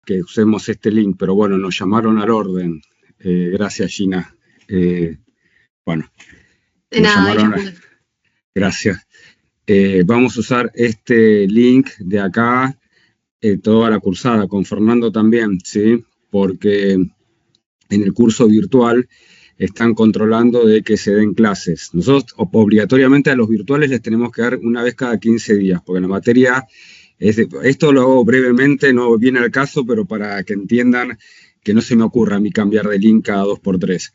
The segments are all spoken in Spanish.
que usemos este link, pero bueno, nos llamaron al orden. Gracias, Gina. Bueno, De nos nada, llamaron. Gracias. Vamos a usar este link de acá, toda la cursada, con Fernando también, ¿sí? Porque en el curso virtual están controlando de que se den clases. Nosotros obligatoriamente a los virtuales les tenemos que dar una vez cada 15 días, porque la materia, esto lo hago brevemente, no viene al caso, pero para que entiendan que no se me ocurra a mí cambiar de link cada 2x3.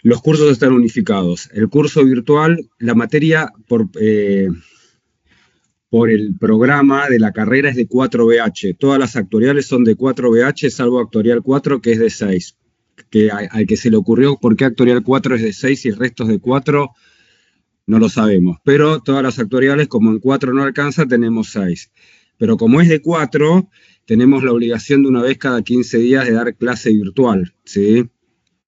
Los cursos están unificados. El curso virtual, la materia por el programa de la carrera es de 4BH. Todas las actuariales son de 4BH, salvo actuarial 4, que es de 6. Que al que se le ocurrió por qué actuarial 4 es de 6 y el resto es de 4, no lo sabemos. Pero todas las actuariales, como en 4 no alcanza, tenemos 6. Pero como es de 4, tenemos la obligación de una vez cada 15 días de dar clase virtual, ¿sí?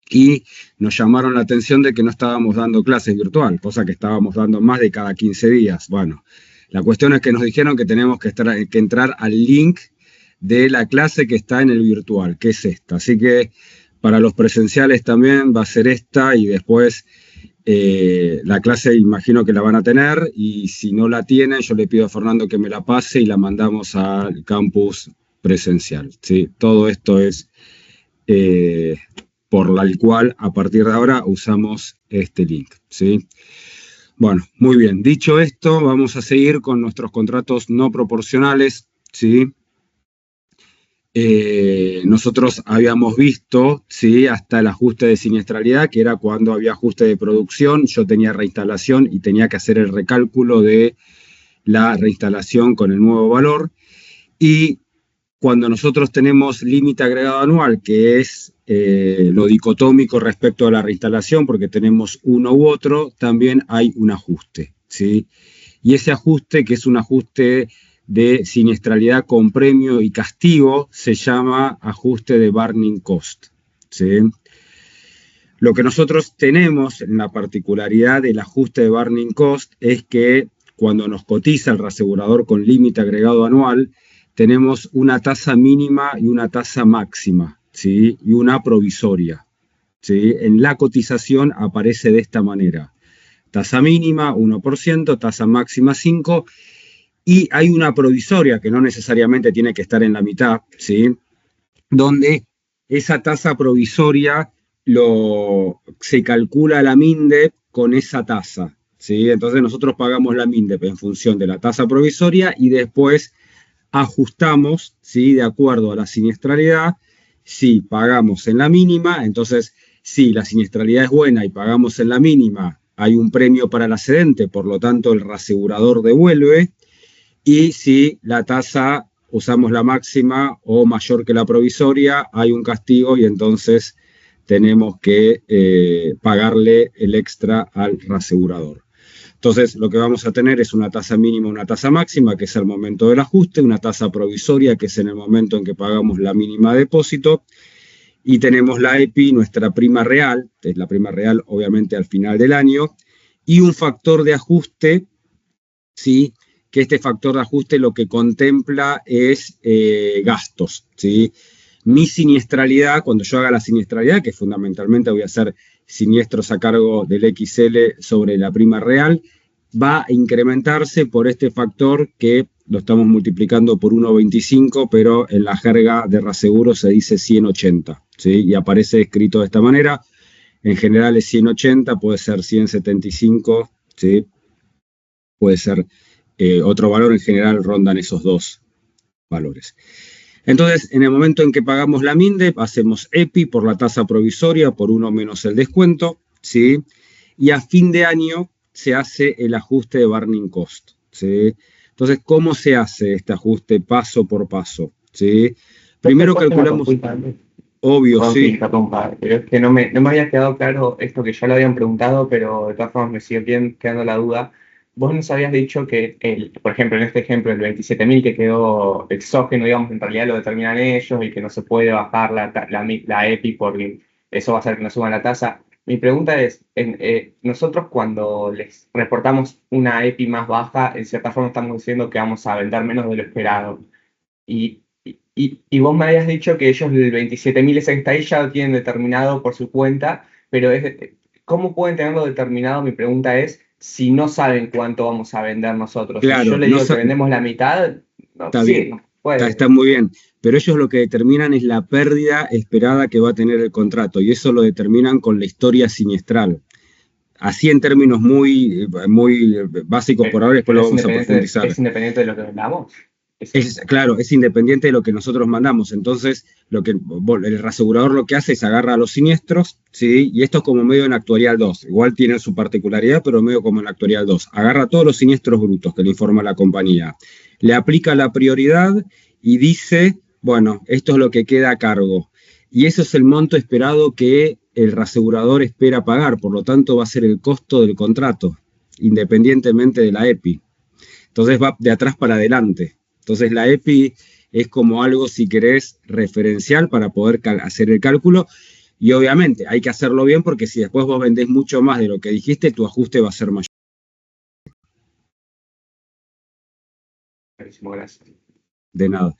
Y nos llamaron la atención de que no estábamos dando clases virtual, cosa que estábamos dando más de cada 15 días. Bueno, la cuestión es que nos dijeron que tenemos que entrar al link de la clase que está en el virtual, que es esta. Así que para los presenciales también va a ser esta y después la clase imagino que la van a tener y si no la tienen yo le pido a Fernando que me la pase y la mandamos al campus presencial, ¿sí? Todo esto es por el cual a partir de ahora usamos este link, ¿sí? Bueno, muy bien. Dicho esto, vamos a seguir con nuestros contratos no proporcionales, ¿sí? Nosotros habíamos visto, ¿sí? Hasta el ajuste de siniestralidad, que era cuando había ajuste de producción, yo tenía reinstalación y tenía que hacer el recálculo de la reinstalación con el nuevo valor. Y cuando nosotros tenemos límite agregado anual, que es lo dicotómico respecto a la reinstalación, porque tenemos uno u otro, también hay un ajuste, ¿sí? Y ese ajuste, que es un ajuste de siniestralidad con premio y castigo, se llama ajuste de burning cost, ¿sí? Lo que nosotros tenemos en la particularidad del ajuste de burning cost es que cuando nos cotiza el reasegurador con límite agregado anual, tenemos una tasa mínima y una tasa máxima, ¿sí? Y una provisoria, ¿sí? En la cotización aparece de esta manera. Tasa mínima 1%, tasa máxima 5%, y hay una provisoria que no necesariamente tiene que estar en la mitad, ¿sí? Donde esa tasa provisoria se calcula la MINDEP con esa tasa, ¿sí? Entonces nosotros pagamos la MINDEP en función de la tasa provisoria y después ajustamos, ¿sí? De acuerdo a la siniestralidad. Si pagamos en la mínima, entonces si la siniestralidad es buena y pagamos en la mínima, hay un premio para el excedente, por lo tanto el reasegurador devuelve. Y si la tasa usamos la máxima o mayor que la provisoria, hay un castigo y entonces tenemos que pagarle el extra al reasegurador. Entonces, lo que vamos a tener es una tasa mínima, una tasa máxima, que es el momento del ajuste, una tasa provisoria, que es en el momento en que pagamos la mínima de depósito, y tenemos la EPI, nuestra prima real, que es la prima real obviamente al final del año, y un factor de ajuste, ¿sí? Que este factor de ajuste lo que contempla es gastos, ¿sí? Mi siniestralidad, cuando yo haga la siniestralidad, que fundamentalmente voy a hacer siniestros a cargo del XL sobre la prima real, va a incrementarse por este factor que lo estamos multiplicando por 1,25, pero en la jerga de reaseguro se dice 180, ¿sí? Y aparece escrito de esta manera. En general es 180, puede ser 175, ¿sí? Puede ser otro valor, en general rondan esos dos valores. Entonces, en el momento en que pagamos la MINDEP, hacemos EPI por la tasa provisoria, por 1 menos el descuento, ¿sí? Y a fin de año se hace el ajuste de burning cost, ¿sí? Entonces, ¿cómo se hace este ajuste paso por paso? ¿Sí? Primero calculamos... Obvio, sí. Pero es que no me había quedado claro esto que ya lo habían preguntado, pero de todas formas me sigue quedando la duda. Vos nos habías dicho que, por ejemplo, en este ejemplo, el 27.000 que quedó exógeno, digamos, en realidad lo determinan ellos y que no se puede bajar la EPI porque eso va a hacer que nos suban la tasa. Mi pregunta es, nosotros cuando les reportamos una EPI más baja, en cierta forma estamos diciendo que vamos a vender menos de lo esperado. Y Y vos me habías dicho que ellos el 27.000 ese que está ahí ya lo tienen determinado por su cuenta, pero ¿cómo pueden tenerlo determinado? Mi pregunta es, si no saben cuánto vamos a vender nosotros. Si yo Claro, le no digo que vendemos la mitad, no, está sí, bien, no puede. está muy bien, pero ellos lo que determinan es la pérdida esperada que va a tener el contrato y eso lo determinan con la historia siniestral. Así en términos muy básicos por ahora, después Pero lo vamos a profundizar. es independiente de lo que vendamos. Claro, es independiente de lo que nosotros mandamos. Entonces, el reasegurador lo que hace es agarra a los siniestros, ¿sí? Y esto es como medio en actuarial 2. Igual tiene su particularidad, pero medio como en actuarial 2. Agarra todos los siniestros brutos que le informa la compañía. Le aplica la prioridad y dice, bueno, esto es lo que queda a cargo. Y eso es el monto esperado que el reasegurador espera pagar. Por lo tanto, va a ser el costo del contrato, independientemente de la EPI. Entonces va de atrás para adelante. Entonces la EPI es como algo, si querés, referencial para poder hacer el cálculo. Y obviamente hay que hacerlo bien porque si después vos vendés mucho más de lo que dijiste, tu ajuste va a ser mayor. Gracias. De nada.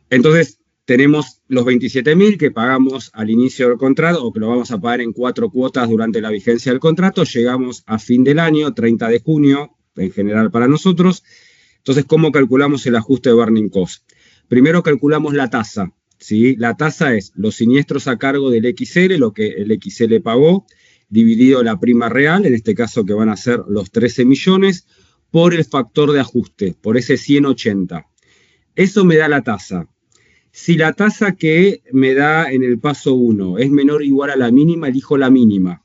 Entonces tenemos los 27.000 que pagamos al inicio del contrato o que lo vamos a pagar en 4 cuotas durante la vigencia del contrato. Llegamos a fin del año, 30 de junio, en general para nosotros. Entonces, ¿cómo calculamos el ajuste de burning cost? Primero calculamos la tasa, ¿sí? La tasa es los siniestros a cargo del XL, lo que el XL pagó, dividido la prima real, en este caso que van a ser los 13 millones, por el factor de ajuste, por ese 180. Eso me da la tasa. Si la tasa que me da en el paso 1 es menor o igual a la mínima, elijo la mínima.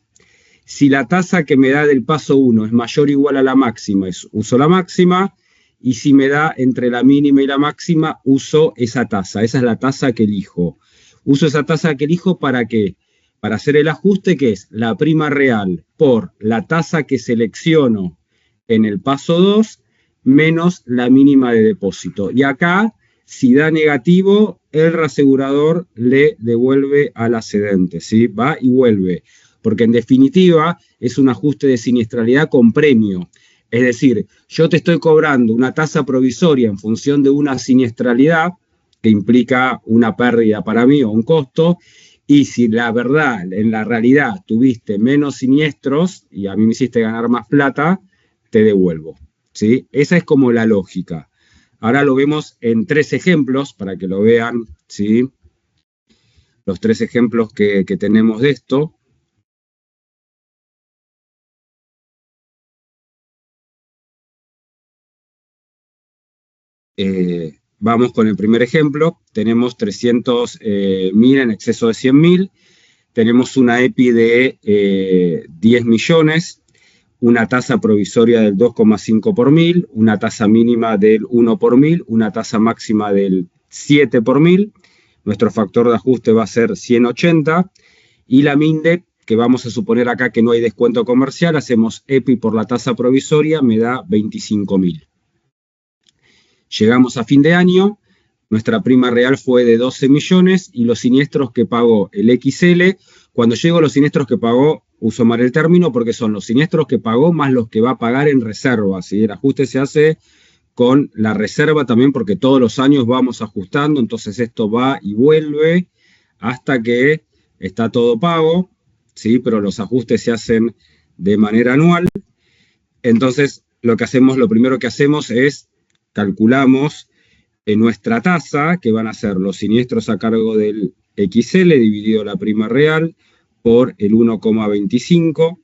Si la tasa que me da del paso 1 es mayor o igual a la máxima, uso la máxima. Y si me da entre la mínima y la máxima, uso esa tasa. Esa es la tasa que elijo. Uso esa tasa que elijo ¿para qué? Para hacer el ajuste que es la prima real por la tasa que selecciono en el paso 2 menos la mínima de depósito. Y acá, si da negativo, el reasegurador le devuelve al accedente, ¿sí? Va y vuelve. Porque en definitiva es un ajuste de siniestralidad con premio. Es decir, yo te estoy cobrando una tasa provisoria en función de una siniestralidad que implica una pérdida para mí o un costo, y si la verdad, en la realidad, tuviste menos siniestros y a mí me hiciste ganar más plata, te devuelvo, ¿sí? Esa es como la lógica. Ahora lo vemos en 3 ejemplos para que lo vean, ¿sí? Los 3 ejemplos que tenemos de esto. Vamos con el primer ejemplo. Tenemos 300.000 en exceso de 100.000. Tenemos una EPI de 10 millones, una tasa provisoria del 2,5 por mil, una tasa mínima del 1 por mil, una tasa máxima del 7 por mil. Nuestro factor de ajuste va a ser 180. Y la MINDEP, que vamos a suponer acá que no hay descuento comercial, hacemos EPI por la tasa provisoria, me da 25.000. Llegamos a fin de año, nuestra prima real fue de 12 millones y los siniestros que pagó el XL, cuando llego a los siniestros que pagó, uso mal el término porque son los siniestros que pagó más los que va a pagar en reserva, ¿sí? El ajuste se hace con la reserva también porque todos los años vamos ajustando, entonces esto va y vuelve hasta que está todo pago, ¿sí? Pero los ajustes se hacen de manera anual. Entonces, lo primero que hacemos es calculamos en nuestra tasa, que van a ser los siniestros a cargo del XL dividido la prima real por el 1,25,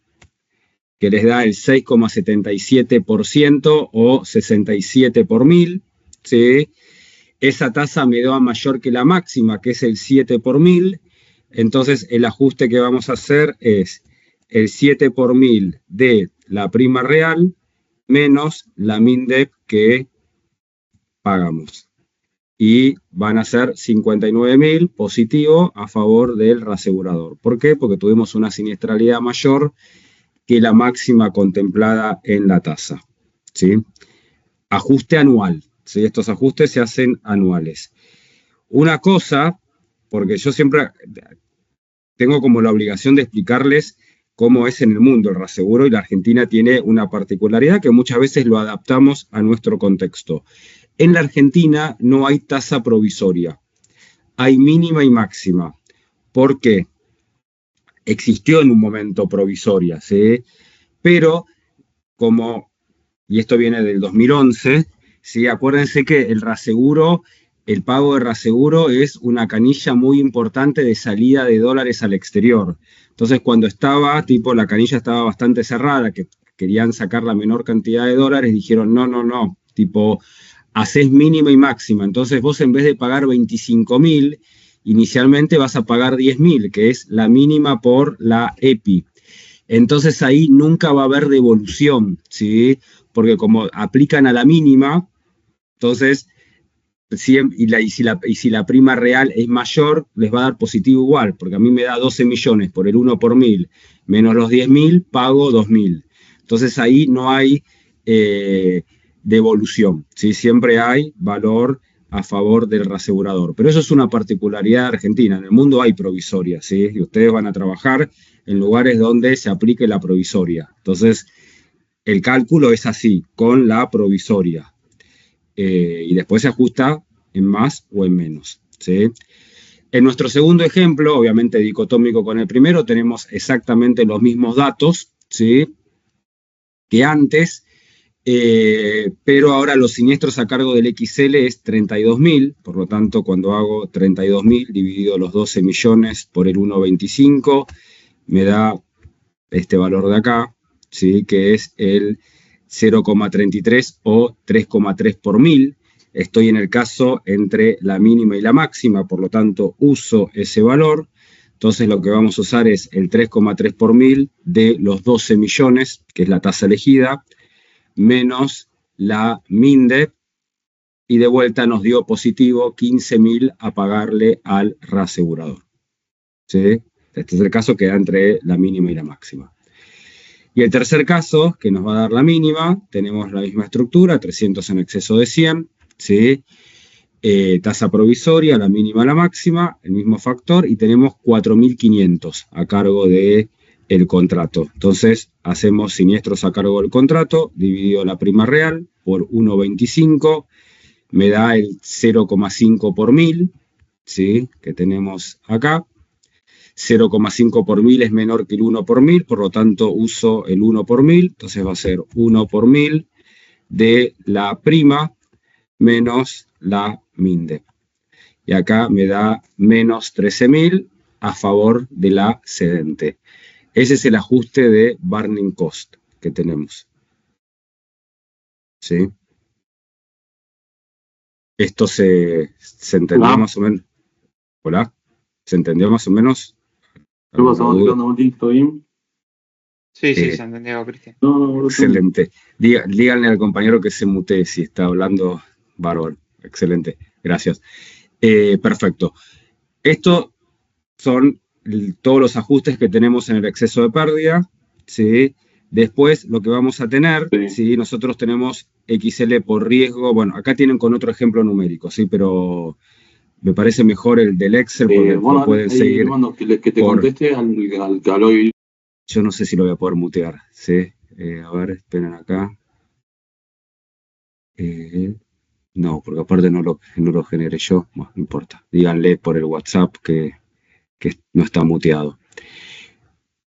que les da el 6,77% o 67 por mil, ¿sí? Esa tasa me da mayor que la máxima, que es el 7 por mil, entonces el ajuste que vamos a hacer es el 7 por mil de la prima real menos la MINDEP que pagamos. Y van a ser 59.000 positivo a favor del reasegurador. ¿Por qué? Porque tuvimos una siniestralidad mayor que la máxima contemplada en la tasa, ¿sí? Ajuste anual, ¿sí? Estos ajustes se hacen anuales. Una cosa, porque yo siempre tengo como la obligación de explicarles cómo es en el mundo el reaseguro y la Argentina tiene una particularidad que muchas veces lo adaptamos a nuestro contexto. En la Argentina no hay tasa provisoria, hay mínima y máxima. ¿Por qué? Existió en un momento provisoria, ¿sí? Pero como, y esto viene del 2011, ¿sí? Acuérdense que el reaseguro, el pago de reaseguro es una canilla muy importante de salida de dólares al exterior. Entonces, cuando estaba, tipo, la canilla estaba bastante cerrada, que querían sacar la menor cantidad de dólares, dijeron, no, tipo, haces mínima y máxima. Entonces, vos en vez de pagar 25.000, inicialmente vas a pagar 10.000, que es la mínima por la EPI. Entonces ahí nunca va a haber devolución, ¿sí? Porque como aplican a la mínima, entonces, y si la prima real es mayor, les va a dar positivo igual, porque a mí me da 12 millones por el 1 por 1000, menos los 10.000, pago 2.000. Entonces ahí no hay devolución, ¿sí? Siempre hay valor a favor del reasegurador. Pero eso es una particularidad argentina. En el mundo hay provisoria, ¿sí? Y ustedes van a trabajar en lugares donde se aplique la provisoria. Entonces, el cálculo es así, con la provisoria. Y después se ajusta en más o en menos, ¿sí? En nuestro segundo ejemplo, obviamente dicotómico con el primero, tenemos exactamente los mismos datos, ¿sí? Que antes, pero ahora los siniestros a cargo del XL es 32.000, por lo tanto, cuando hago 32.000 dividido los 12 millones por el 1,25, me da este valor de acá, ¿sí? Que es el 0,33 o 3,3 por 1000. Estoy en el caso entre la mínima y la máxima, por lo tanto uso ese valor. Entonces lo que vamos a usar es el 3,3 por 1000 de los 12 millones, que es la tasa elegida, menos la MINDE, y de vuelta nos dio positivo 15.000 a pagarle al reasegurador, ¿sí? Este es el caso que da entre la mínima y la máxima. Y el tercer caso, que nos va a dar la mínima, tenemos la misma estructura, 300 en exceso de 100, ¿sí? Tasa provisoria, la mínima, la máxima, el mismo factor, y tenemos 4.500 a cargo del contrato. Entonces, hacemos siniestros a cargo del contrato, dividido la prima real por 1,25, me da el 0,5 por 1000, ¿sí? Que tenemos acá. 0,5 por 1000 es menor que el 1 por 1000, por lo tanto uso el 1 por 1000, entonces va a ser 1 por 1000 de la prima menos la MINDE. Y acá me da menos 13.000 a favor de la cedente. Ese es el ajuste de burning cost que tenemos, ¿sí? Esto se entendió más o menos. ¿Hola? ¿Se entendió más o menos? ¿Qué pasa, Mati? ¿Todo bien? Sí, se entendió, Cristian. Excelente. Díganle al compañero que se mutee si está hablando bárbaro. Excelente, gracias. Perfecto. Estos son todos los ajustes que tenemos en el exceso de pérdida, ¿sí? Después lo que vamos a tener, ¿sí? Nosotros tenemos XL por riesgo. Bueno, acá tienen con otro ejemplo numérico, ¿sí? Pero me parece mejor el del Excel porque bueno, pueden seguir. Que te conteste al que habló hoy. Yo no sé si lo voy a poder mutear, ¿sí? A ver, esperen acá. No, porque aparte no lo generé yo. Bueno, no importa. Díganle por el WhatsApp que no está muteado.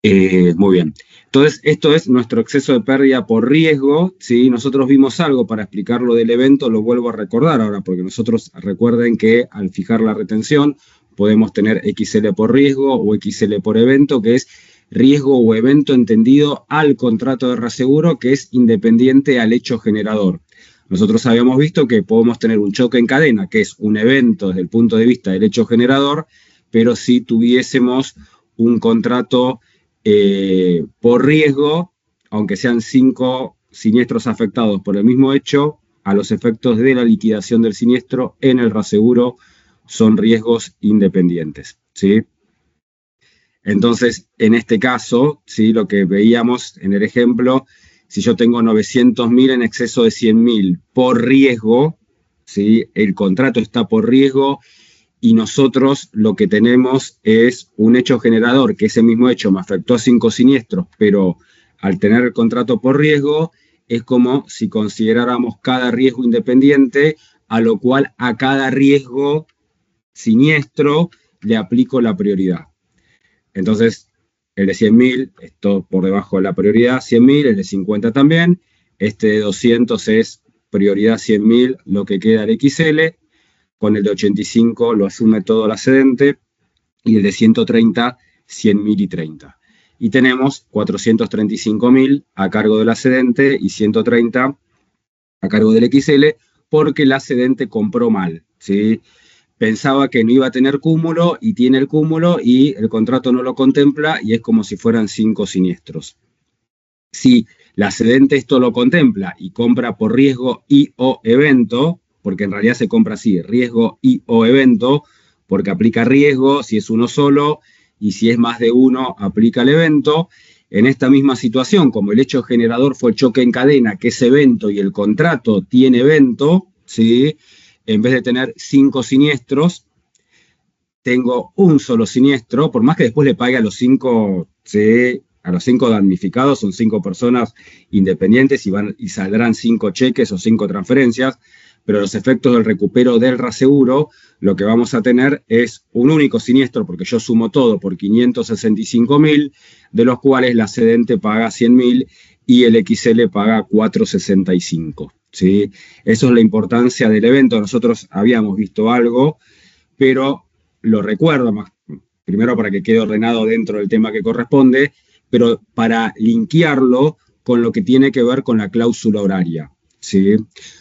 Muy bien. Entonces, esto es nuestro exceso de pérdida por riesgo, ¿sí? Nosotros vimos algo para explicar lo del evento, lo vuelvo a recordar ahora, porque nosotros recuerden que al fijar la retención podemos tener XL por riesgo o XL por evento, que es riesgo o evento entendido al contrato de reaseguro, que es independiente al hecho generador. Nosotros habíamos visto que podemos tener un choque en cadena, que es un evento desde el punto de vista del hecho generador, pero si tuviésemos un contrato por riesgo, aunque sean 5 siniestros afectados por el mismo hecho, a los efectos de la liquidación del siniestro en el reaseguro son riesgos independientes, ¿sí? Entonces, en este caso, ¿sí? Lo que veíamos en el ejemplo, si yo tengo 900.000 en exceso de 100.000 por riesgo, ¿sí? El contrato está por riesgo y nosotros lo que tenemos es un hecho generador, que ese mismo hecho me afectó a 5 siniestros, pero al tener el contrato por riesgo, es como si consideráramos cada riesgo independiente, a lo cual a cada riesgo siniestro le aplico la prioridad. Entonces, el de 100.000, esto por debajo de la prioridad 100.000, el de 50 también, este de 200 es prioridad 100.000, lo que queda el XL, con el de 85 lo asume todo la cedente, y el de 130, 100.000 y 30. Y tenemos 435.000 a cargo de la cedente y 130 a cargo del XL, porque la cedente compró mal, ¿sí? Pensaba que no iba a tener cúmulo y tiene el cúmulo y el contrato no lo contempla y es como si fueran 5 siniestros. Si la cedente esto lo contempla y compra por riesgo y o evento, porque en realidad se compra así, riesgo y o evento, porque aplica riesgo si es uno solo y si es más de uno aplica el evento. En esta misma situación, como el hecho generador fue el choque en cadena, que es evento y el contrato tiene evento, ¿sí? En vez de tener 5 siniestros, tengo un solo siniestro, por más que después le pague a los 5, ¿sí? A los 5 damnificados, son 5 personas independientes y saldrán 5 cheques o 5 transferencias, pero los efectos del recupero del reaseguro, lo que vamos a tener es un único siniestro, porque yo sumo todo por 565.000, de los cuales la cedente paga 100.000 y el XL paga 465. ¿Sí? Eso es la importancia del evento. Nosotros habíamos visto algo, pero lo recuerdo más, primero para que quede ordenado dentro del tema que corresponde, pero para linkearlo con lo que tiene que ver con la cláusula horaria. ¿Sí?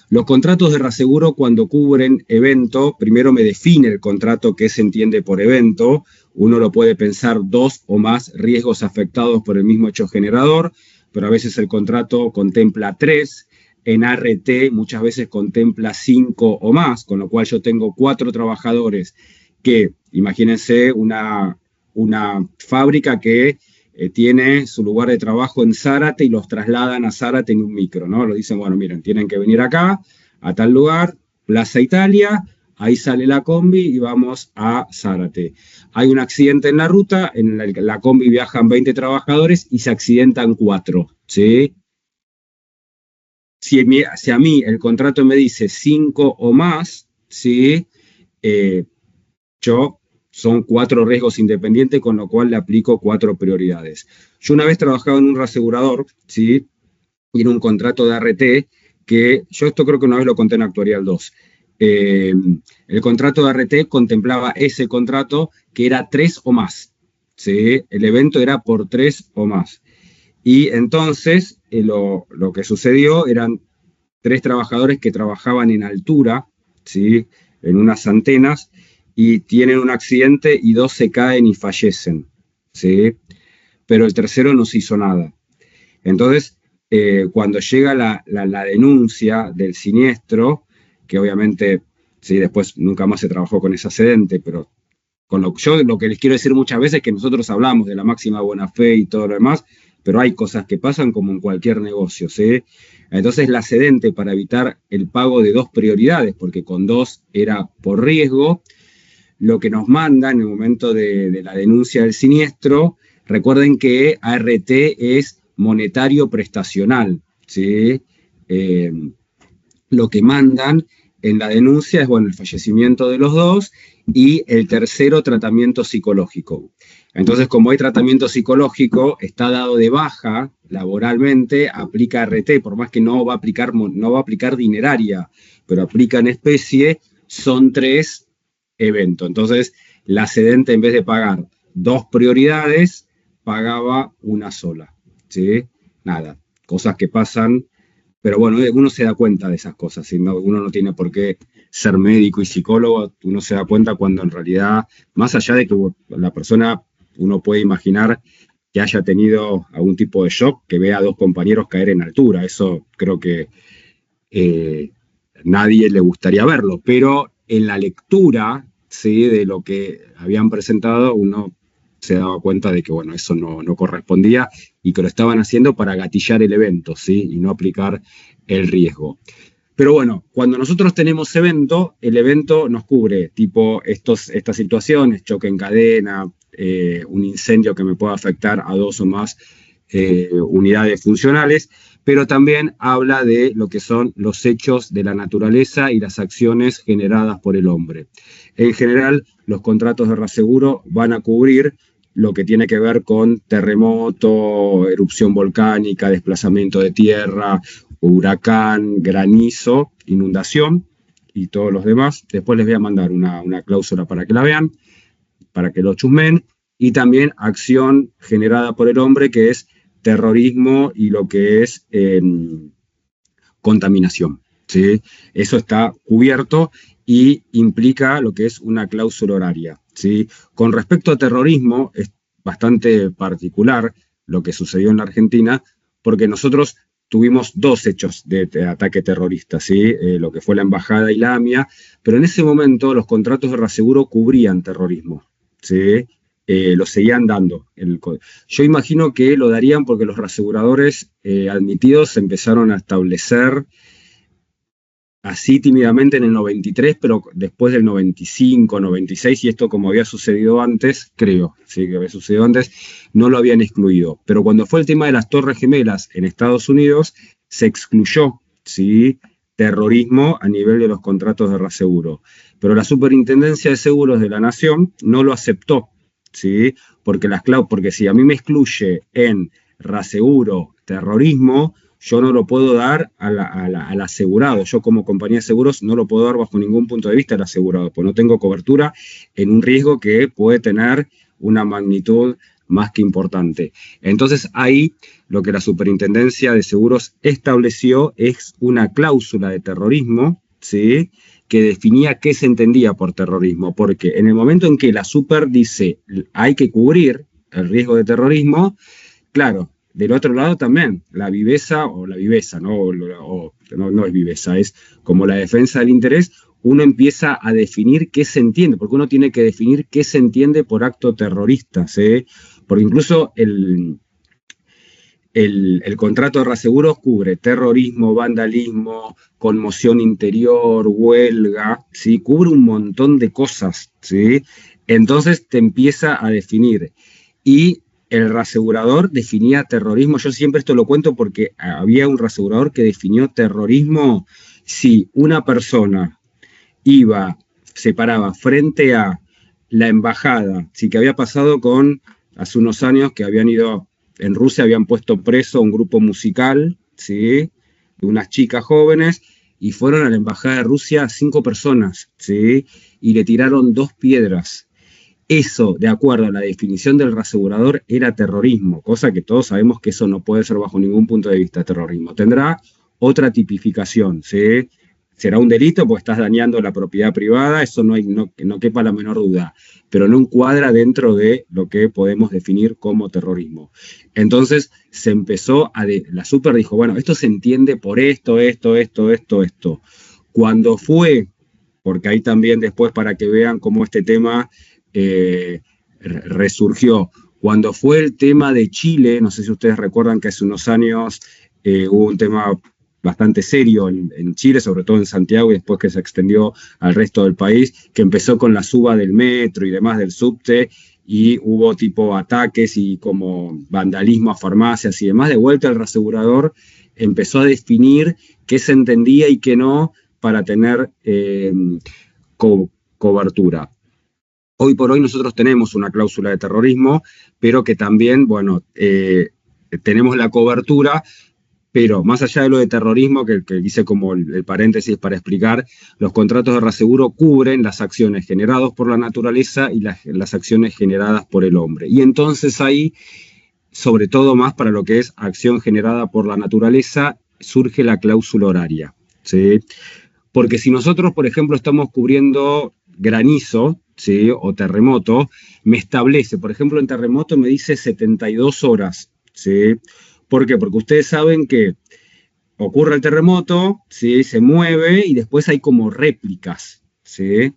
Los contratos de reaseguro, cuando cubren evento, primero me define el contrato que se entiende por evento. Uno lo puede pensar 2 o más riesgos afectados por el mismo hecho generador, pero a veces el contrato contempla 3. En ART muchas veces contempla 5 o más, con lo cual yo tengo 4 trabajadores que, imagínense una fábrica que tiene su lugar de trabajo en Zárate y los trasladan a Zárate en un micro, ¿no? Lo dicen, bueno, miren, tienen que venir acá, a tal lugar, Plaza Italia, ahí sale la combi y vamos a Zárate. Hay un accidente en la ruta, en la combi viajan 20 trabajadores y se accidentan 4, ¿sí? Si a mí el contrato me dice 5 o más, ¿sí? Son 4 riesgos independientes, con lo cual le aplico 4 prioridades. Yo una vez trabajaba en un reasegurador, ¿sí? Y en un contrato de ART, que yo esto creo que una vez lo conté en Actuarial 2. El contrato de ART contemplaba ese contrato que era 3 o más, ¿sí? El evento era por 3 o más. Y entonces lo que sucedió eran 3 trabajadores que trabajaban en altura, ¿sí? En unas antenas, y tienen un accidente y 2 se caen y fallecen, ¿sí? Pero el tercero no se hizo nada. Entonces, cuando llega la denuncia del siniestro, que obviamente, sí, después nunca más se trabajó con ese accidente, pero lo que les quiero decir muchas veces es que nosotros hablamos de la máxima buena fe y todo lo demás, pero hay cosas que pasan como en cualquier negocio, ¿sí? Entonces la cedente, para evitar el pago de 2 prioridades, porque con 2 era por riesgo, lo que nos manda en el momento de la denuncia del siniestro, recuerden que ART es monetario prestacional, ¿sí? Lo que mandan en la denuncia es, bueno, el fallecimiento de los 2 y el tercero, tratamiento psicológico. Entonces, como hay tratamiento psicológico, está dado de baja laboralmente, aplica ART, por más que no va a aplicar dineraria, pero aplica en especie, son 3 eventos. Entonces, la cedente, en vez de pagar 2 prioridades, pagaba una sola, ¿sí? Nada, cosas que pasan, pero bueno, uno se da cuenta de esas cosas, ¿sí? Uno no tiene por qué ser médico y psicólogo, uno se da cuenta cuando en realidad, más allá de que la persona, uno puede imaginar que haya tenido algún tipo de shock, que vea a 2 compañeros caer en altura, eso creo que nadie le gustaría verlo, pero en la lectura, ¿sí? De lo que habían presentado, uno se daba cuenta de que, bueno, eso no correspondía y que lo estaban haciendo para gatillar el evento, ¿sí? Y no aplicar el riesgo. Pero bueno, cuando nosotros tenemos evento, el evento nos cubre tipo estas situaciones, choque en cadena, un incendio que me pueda afectar a 2 o más unidades funcionales, pero también habla de lo que son los hechos de la naturaleza y las acciones generadas por el hombre. En general, los contratos de reaseguro van a cubrir lo que tiene que ver con terremoto, erupción volcánica, desplazamiento de tierra, huracán, granizo, inundación y todos los demás. Después les voy a mandar una cláusula para que la vean, para que lo chusmen, y también acción generada por el hombre, que es terrorismo y lo que es contaminación, ¿sí? Eso está cubierto y implica lo que es una cláusula horaria, ¿sí? Con respecto a terrorismo, es bastante particular lo que sucedió en la Argentina, porque nosotros tuvimos dos hechos de ataque terrorista, ¿sí? Lo que fue la embajada y la AMIA, pero en ese momento los contratos de reaseguro cubrían terrorismo, ¿sí? Lo seguían dando. Yo imagino que lo darían porque los reaseguradores admitidos empezaron a establecer así tímidamente en el 93, pero después del 95, 96, y esto como había sucedido antes, creo, sí que había sucedido antes, no lo habían excluido. Pero cuando fue el tema de las Torres Gemelas en Estados Unidos, se excluyó, ¿sí?, terrorismo a nivel de los contratos de reaseguro. Pero la Superintendencia de Seguros de la Nación no lo aceptó, ¿sí? Porque si a mí me excluye en reaseguro terrorismo, yo no lo puedo dar al asegurado. Yo como compañía de seguros no lo puedo dar bajo ningún punto de vista al asegurado, pues no tengo cobertura en un riesgo que puede tener una magnitud más que importante. Entonces ahí lo que la Superintendencia de Seguros estableció es una cláusula de terrorismo, ¿sí?, que definía qué se entendía por terrorismo, porque en el momento en que la Super dice hay que cubrir el riesgo de terrorismo, claro, del otro lado también, la viveza, no es viveza, es como la defensa del interés, uno empieza a definir qué se entiende, porque uno tiene que definir qué se entiende por acto terrorista, ¿sí? Porque incluso el contrato de reaseguros cubre terrorismo, vandalismo, conmoción interior, huelga, ¿sí? Cubre un montón de cosas, ¿sí? Entonces te empieza a definir. Y el reasegurador definía terrorismo. Yo siempre esto lo cuento porque había un reasegurador que definió terrorismo si una persona se paraba frente a la embajada, sí, que había pasado hace unos años que habían ido en Rusia, habían puesto preso a un grupo musical, ¿sí?, de unas chicas jóvenes, y fueron a la embajada de Rusia 5 personas, ¿sí?, y le tiraron 2 piedras. Eso, de acuerdo a la definición del reasegurador, era terrorismo, cosa que todos sabemos que eso no puede ser bajo ningún punto de vista terrorismo. Tendrá otra tipificación, ¿sí? Será un delito porque estás dañando la propiedad privada, eso no quepa la menor duda, pero no encuadra dentro de lo que podemos definir como terrorismo. Entonces se empezó la Super dijo, bueno, esto se entiende por esto. Cuando fue, porque ahí también después para que vean cómo este tema resurgió, cuando fue el tema de Chile, no sé si ustedes recuerdan que hace unos años hubo un tema bastante serio en Chile, sobre todo en Santiago, y después que se extendió al resto del país, que empezó con la suba del metro y demás del subte, y hubo tipo ataques y como vandalismo a farmacias y demás. De vuelta el reasegurador empezó a definir qué se entendía y qué no para tener cobertura. Hoy por hoy nosotros tenemos una cláusula de terrorismo, pero que también, bueno, tenemos la cobertura. Pero más allá de lo de terrorismo, que hice como el paréntesis para explicar, los contratos de reaseguro cubren las acciones generadas por la naturaleza y las acciones generadas por el hombre. Y entonces ahí, sobre todo más para lo que es acción generada por la naturaleza, surge la cláusula horaria, ¿sí? Porque si nosotros, por ejemplo, estamos cubriendo granizo, ¿sí?, o terremoto, me establece, por ejemplo, en terremoto me dice 72 horas, ¿sí? ¿Por qué? Porque ustedes saben que ocurre el terremoto, ¿sí?, se mueve y después hay como réplicas, ¿sí?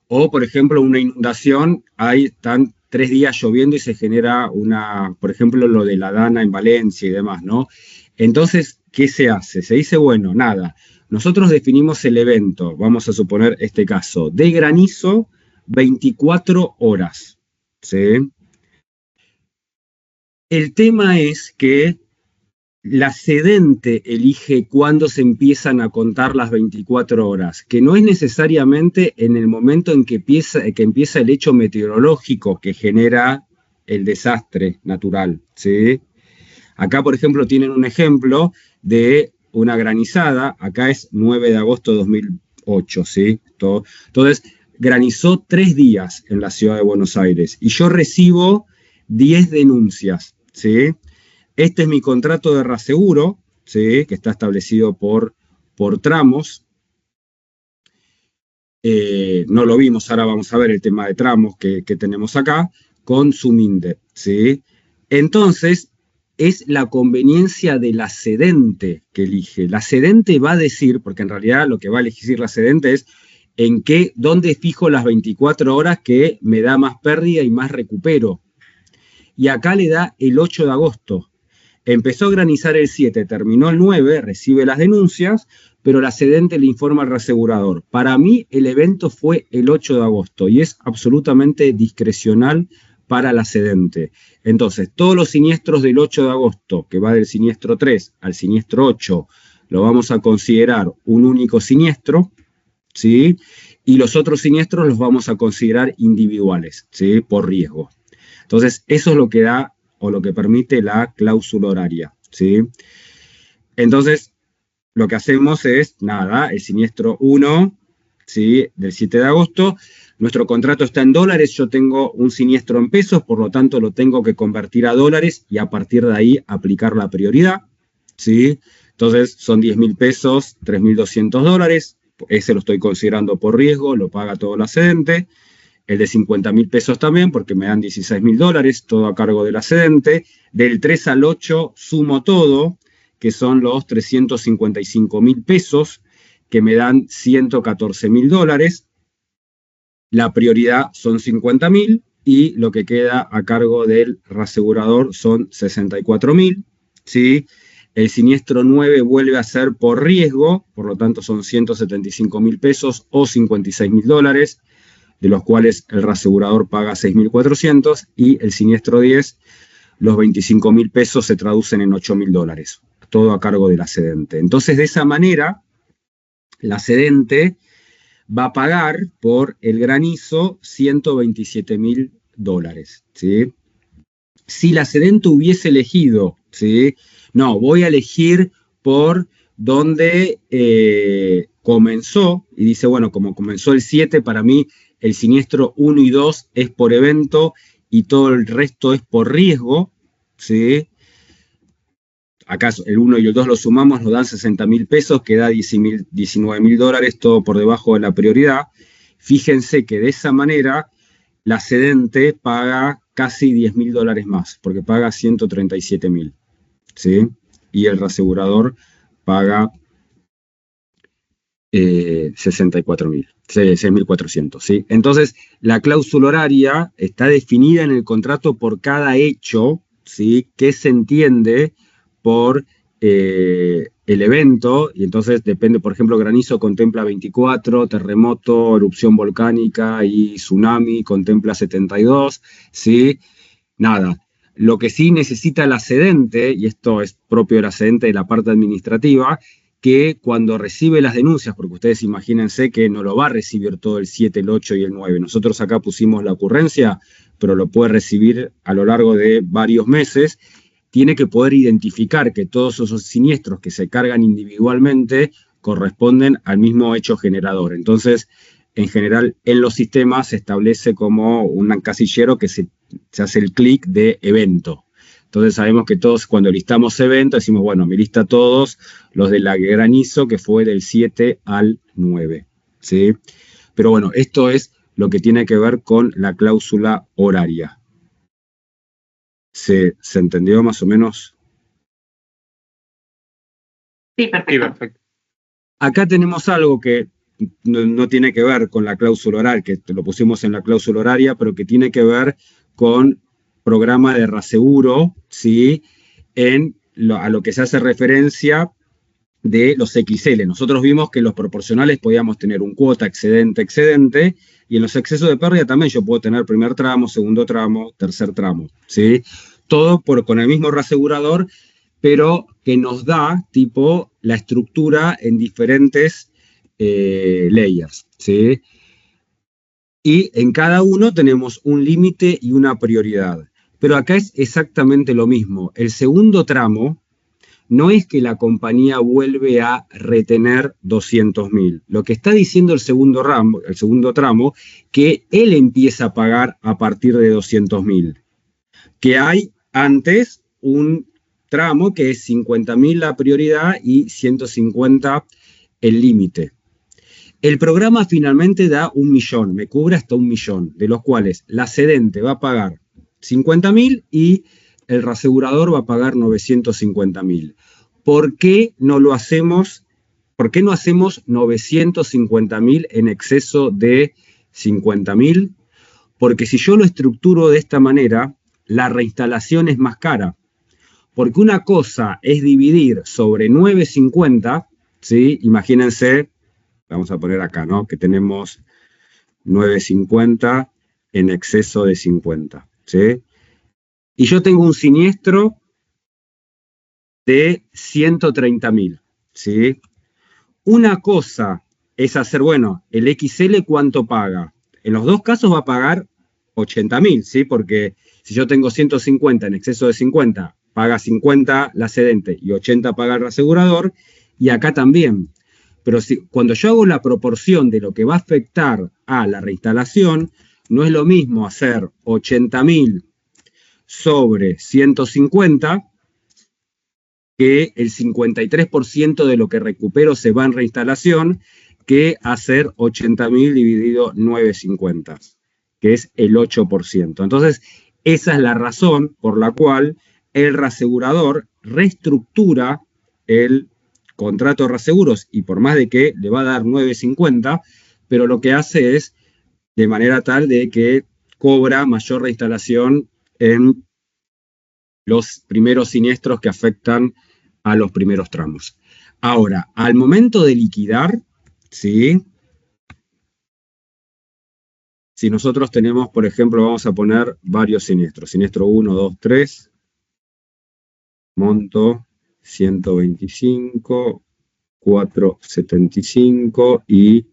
O, por ejemplo, una inundación, están 3 días lloviendo y se genera por ejemplo, lo de la Dana en Valencia y demás, ¿no? Entonces, ¿qué se hace? Se dice, bueno, nada, nosotros definimos el evento, vamos a suponer este caso, de granizo, 24 horas, ¿sí? El tema es que la cedente elige cuándo se empiezan a contar las 24 horas, que no es necesariamente en el momento en que empieza el hecho meteorológico que genera el desastre natural, ¿sí? Acá, por ejemplo, tienen un ejemplo de una granizada, acá es 9 de agosto de 2008, ¿sí? Entonces, granizó 3 días en la ciudad de Buenos Aires y yo recibo 10 denuncias, ¿sí? Este es mi contrato de reaseguro, ¿sí? Que está establecido por tramos. No lo vimos, ahora vamos a ver el tema de tramos que tenemos acá, con Suminde, ¿sí? Entonces, es la conveniencia de la cedente que elige. La cedente va a decir, porque en realidad lo que va a elegir la cedente es dónde fijo las 24 horas que me da más pérdida y más recupero. Y acá le da el 8 de agosto. Empezó a granizar el 7, terminó el 9, recibe las denuncias, pero la cedente le informa al reasegurador. Para mí el evento fue el 8 de agosto y es absolutamente discrecional para la cedente. Entonces, todos los siniestros del 8 de agosto, que va del siniestro 3 al siniestro 8, lo vamos a considerar un único siniestro, ¿sí? Y los otros siniestros los vamos a considerar individuales, ¿sí? Por riesgo. Entonces, eso es lo que da o lo que permite la cláusula horaria, ¿sí? Entonces, lo que hacemos es, nada, el siniestro 1, ¿sí? Del 7 de agosto, nuestro contrato está en dólares, yo tengo un siniestro en pesos, por lo tanto lo tengo que convertir a dólares y a partir de ahí aplicar la prioridad, ¿sí? Entonces, son 10.000 pesos, 3.200 dólares, ese lo estoy considerando por riesgo, lo paga todo la cedente. El de 50.000 pesos también, porque me dan 16.000 dólares, todo a cargo de la cedente. Del 3 al 8 sumo todo, que son los 355.000 pesos, que me dan 114.000 dólares. La prioridad son 50.000 y lo que queda a cargo del reasegurador son 64.000, ¿sí? El siniestro 9 vuelve a ser por riesgo, por lo tanto son 175.000 pesos o 56.000 dólares. De los cuales el reasegurador paga 6.400 y el siniestro 10, los 25.000 pesos se traducen en 8.000 dólares, todo a cargo de la cedente. Entonces, de esa manera, la cedente va a pagar por el granizo 127.000 dólares, ¿sí? Si la cedente hubiese elegido, ¿sí? No, voy a elegir por donde comenzó, y dice, bueno, como comenzó el 7, para mí el siniestro 1 y 2 es por evento y todo el resto es por riesgo, ¿sí? Acá el 1 y el 2 lo sumamos, nos dan 60.000 pesos, que da 19.000 dólares, todo por debajo de la prioridad. Fíjense que de esa manera la cedente paga casi 10.000 dólares más, porque paga 137.000, ¿sí? Y el reasegurador paga 64.000, 6.400, ¿sí? Entonces, la cláusula horaria está definida en el contrato por cada hecho, ¿sí? Que se entiende por el evento, y entonces depende, por ejemplo, granizo contempla 24, terremoto, erupción volcánica y tsunami contempla 72, ¿sí? Nada. Lo que sí necesita la cedente, y esto es propio de la cedente de la parte administrativa, que cuando recibe las denuncias, porque ustedes imagínense que no lo va a recibir todo el 7, el 8 y el 9. Nosotros acá pusimos la ocurrencia, pero lo puede recibir a lo largo de varios meses. Tiene que poder identificar que todos esos siniestros que se cargan individualmente corresponden al mismo hecho generador. Entonces, en general, en los sistemas se establece como un casillero que se hace el clic de evento. Entonces sabemos que todos, cuando listamos eventos, decimos, bueno, me lista todos los de la granizo, que fue del 7 al 9, ¿sí? Pero bueno, esto es lo que tiene que ver con la cláusula horaria. ¿Se entendió más o menos? Sí, perfecto. Acá tenemos algo que no tiene que ver con la cláusula horaria, que lo pusimos en la cláusula horaria, pero que tiene que ver con programa de reaseguro, ¿sí? A lo que se hace referencia de los XL. Nosotros vimos que en los proporcionales podíamos tener un cuota excedente, y en los excesos de pérdida también yo puedo tener primer tramo, segundo tramo, tercer tramo, ¿sí? Todo con el mismo reasegurador, pero que nos da tipo la estructura en diferentes layers, ¿sí? Y en cada uno tenemos un límite y una prioridad. Pero acá es exactamente lo mismo. El segundo tramo no es que la compañía vuelve a retener 200.000. Lo que está diciendo el segundo tramo, que él empieza a pagar a partir de 200.000. Que hay antes un tramo que es 50.000 la prioridad y 150 el límite. El programa finalmente da 1 millón, me cubre hasta 1 millón, de los cuales la cedente va a pagar 50.000 y el reasegurador va a pagar 950.000. ¿Por qué no lo hacemos? ¿Por qué no hacemos 950.000 en exceso de 50.000? Porque si yo lo estructuro de esta manera, la reinstalación es más cara. Porque una cosa es dividir sobre 950, ¿sí? Imagínense, vamos a poner acá, ¿no? Que tenemos 950 en exceso de 50, ¿sí? Y yo tengo un siniestro de 130.000, ¿sí? Una cosa es hacer, bueno, el XL ¿cuánto paga? En los dos casos va a pagar 80.000, ¿sí? Porque si yo tengo 150 en exceso de 50, paga 50 la cedente y 80 paga el reasegurador, y acá también. Pero cuando yo hago la proporción de lo que va a afectar a la reinstalación, no es lo mismo hacer 80.000 sobre 150, que el 53% de lo que recupero se va en reinstalación, que hacer 80.000 dividido 950, que es el 8%. Entonces, esa es la razón por la cual el reasegurador reestructura el contrato de reaseguros, y por más de que le va a dar 950, pero lo que hace es de manera tal de que cobra mayor reinstalación en los primeros siniestros que afectan a los primeros tramos. Ahora, al momento de liquidar, ¿sí? Si nosotros tenemos, por ejemplo, vamos a poner varios siniestros. Siniestro 1, 2, 3. Monto 125, 475 y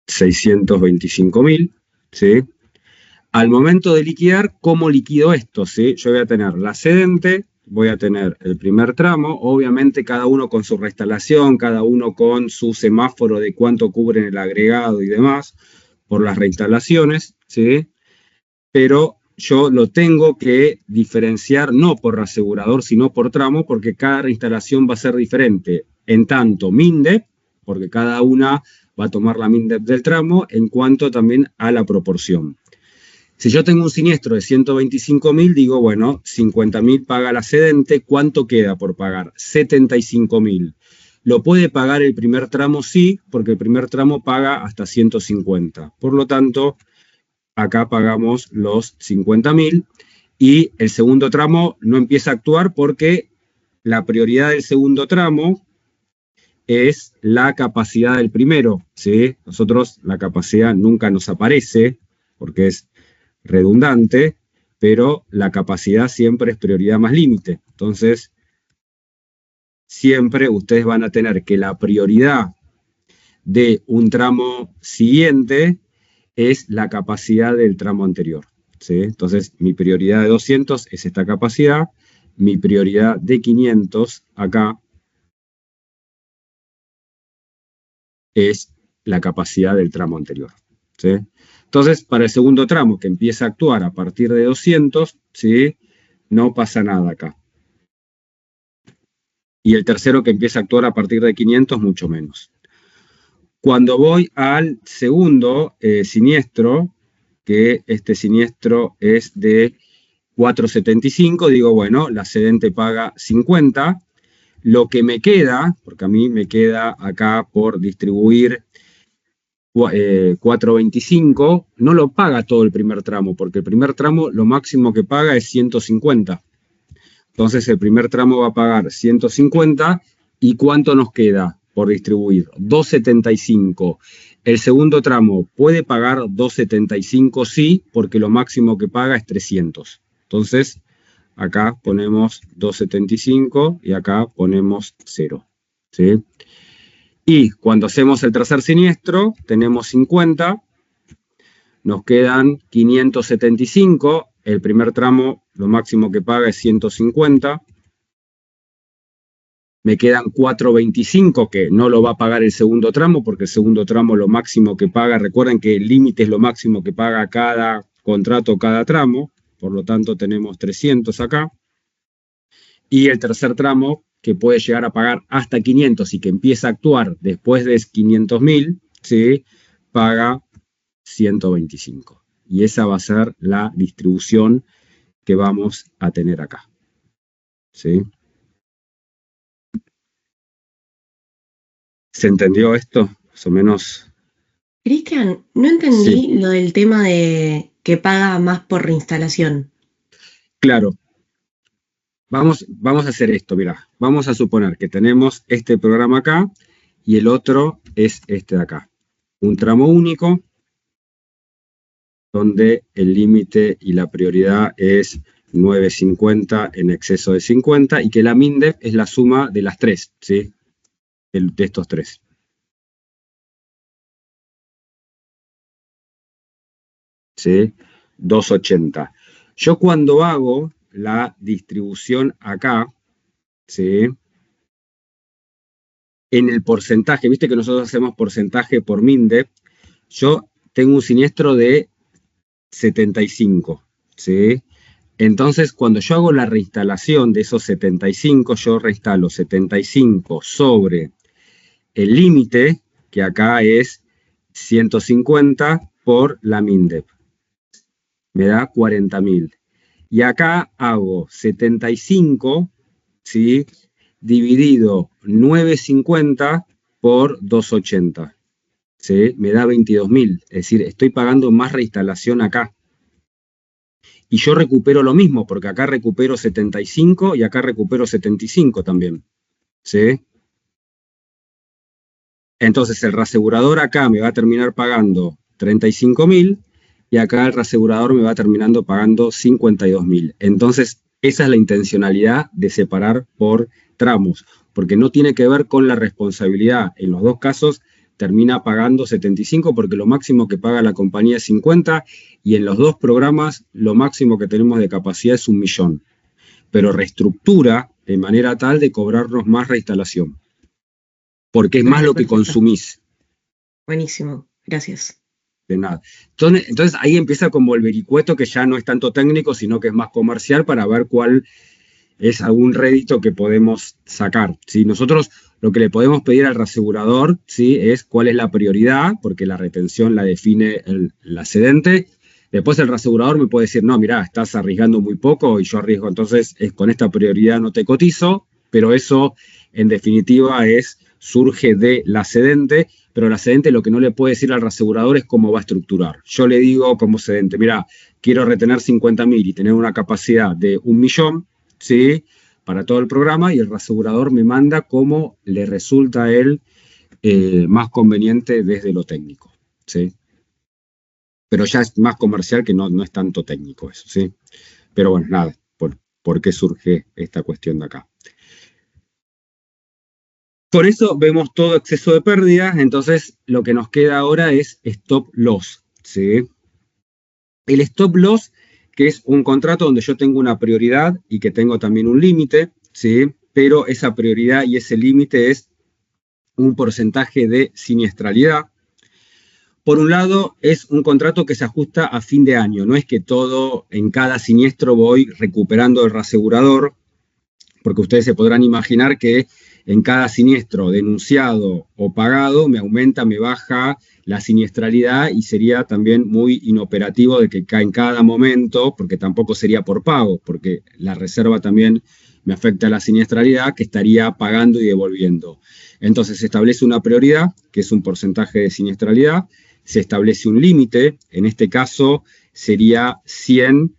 625.000, ¿sí? Al momento de liquidar, ¿cómo liquido esto? ¿Sí? Yo voy a tener la cedente, voy a tener el primer tramo, obviamente cada uno con su reinstalación, cada uno con su semáforo de cuánto cubren el agregado y demás, por las reinstalaciones, ¿sí? Pero yo lo tengo que diferenciar no por reasegurador, sino por tramo, porque cada reinstalación va a ser diferente. En tanto, MINDEP, porque cada una va a tomar la MINDEP del tramo, en cuanto también a la proporción. Si yo tengo un siniestro de 125.000, digo, bueno, 50.000 paga la cedente, ¿cuánto queda por pagar? 75.000. ¿Lo puede pagar el primer tramo? Sí, porque el primer tramo paga hasta 150. Por lo tanto, acá pagamos los 50.000 y el segundo tramo no empieza a actuar porque la prioridad del segundo tramo es la capacidad del primero, ¿sí? Nosotros la capacidad nunca nos aparece porque es redundante, pero la capacidad siempre es prioridad más límite. Entonces, siempre ustedes van a tener que la prioridad de un tramo siguiente es la capacidad del tramo anterior, ¿sí? Entonces, mi prioridad de 200 es esta capacidad, mi prioridad de 500 acá es la capacidad del tramo anterior, ¿sí? Entonces, para el segundo tramo, que empieza a actuar a partir de 200, ¿sí? No pasa nada acá. Y el tercero, que empieza a actuar a partir de 500, mucho menos. Cuando voy al segundo siniestro, que este siniestro es de 475, digo, bueno, la cedente paga 50. Lo que me queda, porque a mí me queda acá por distribuir 425, no lo paga todo el primer tramo, porque el primer tramo lo máximo que paga es 150. Entonces el primer tramo va a pagar 150, ¿y cuánto nos queda por distribuir? 275. El segundo tramo puede pagar 275, sí, porque lo máximo que paga es 300. Entonces, acá ponemos 2,75 y acá ponemos 0. ¿Sí? Y cuando hacemos el tercer siniestro, tenemos 50, nos quedan 575, el primer tramo lo máximo que paga es 150, me quedan 4,25 que no lo va a pagar el segundo tramo, porque el segundo tramo lo máximo que paga, recuerden que el límite es lo máximo que paga cada contrato, cada tramo, por lo tanto tenemos 300 acá. Y el tercer tramo, que puede llegar a pagar hasta 500 y que empieza a actuar después de 500.000, ¿sí? Paga 125. Y esa va a ser la distribución que vamos a tener acá. ¿Sí? ¿Se entendió esto? Más o menos. Cristian, no entendí lo del tema de que paga más por reinstalación. Claro. Vamos a hacer esto, mirá. Vamos a suponer que tenemos este programa acá y el otro es este de acá. Un tramo único donde el límite y la prioridad es 9,50 en exceso de 50 y que la MINDEP es la suma de las tres, ¿sí? De estos tres. ¿Sí? 2,80. Yo cuando hago la distribución acá, ¿sí? En el porcentaje, viste que nosotros hacemos porcentaje por MINDEP, yo tengo un siniestro de 75, ¿sí? Entonces, cuando yo hago la reinstalación de esos 75, yo reinstalo 75 sobre el límite, que acá es 150 por la MINDEP. Me da 40.000. Y acá hago 75, ¿sí? Dividido 9,50 por 2,80. ¿Sí? Me da 22.000. Es decir, estoy pagando más reinstalación acá. Y yo recupero lo mismo, porque acá recupero 75 y acá recupero 75 también. ¿Sí? Entonces el reasegurador acá me va a terminar pagando 35.000 y acá el reasegurador me va terminando pagando 52.000. Entonces esa es la intencionalidad de separar por tramos, porque no tiene que ver con la responsabilidad. En los dos casos termina pagando 75 porque lo máximo que paga la compañía es 50 y en los dos programas lo máximo que tenemos de capacidad es 1.000.000. Pero reestructura de manera tal de cobrarnos más reinstalación. Porque es más lo que consumís. Buenísimo, gracias. De nada. Entonces ahí empieza como el vericueto que ya no es tanto técnico, sino que es más comercial para ver cuál es algún rédito que podemos sacar. ¿Sí? Nosotros lo que le podemos pedir al reasegurador, ¿sí? Es cuál es la prioridad, porque la retención la define el cedente. Después el reasegurador me puede decir, no, mirá, estás arriesgando muy poco y yo arriesgo, entonces con esta prioridad no te cotizo, pero eso en definitiva surge de la cedente, pero la cedente lo que no le puede decir al reasegurador es cómo va a estructurar. Yo le digo como cedente, mira, quiero retener 50.000 y tener una capacidad de 1.000.000, ¿sí? Para todo el programa, y el reasegurador me manda cómo le resulta a él más conveniente desde lo técnico, ¿sí? Pero ya es más comercial que no es tanto técnico eso, ¿sí? Pero bueno, nada, ¿por qué surge esta cuestión de acá? Por eso vemos todo exceso de pérdidas, entonces lo que nos queda ahora es stop loss, ¿sí? El stop loss, que es un contrato donde yo tengo una prioridad y que tengo también un límite, ¿sí? Pero esa prioridad y ese límite es un porcentaje de siniestralidad. Por un lado, es un contrato que se ajusta a fin de año, no es que todo en cada siniestro voy recuperando el reasegurador, porque ustedes se podrán imaginar que en cada siniestro denunciado o pagado me aumenta, me baja la siniestralidad y sería también muy inoperativo de que en cada momento, porque tampoco sería por pago, porque la reserva también me afecta a la siniestralidad que estaría pagando y devolviendo. Entonces se establece una prioridad, que es un porcentaje de siniestralidad, se establece un límite, en este caso sería 100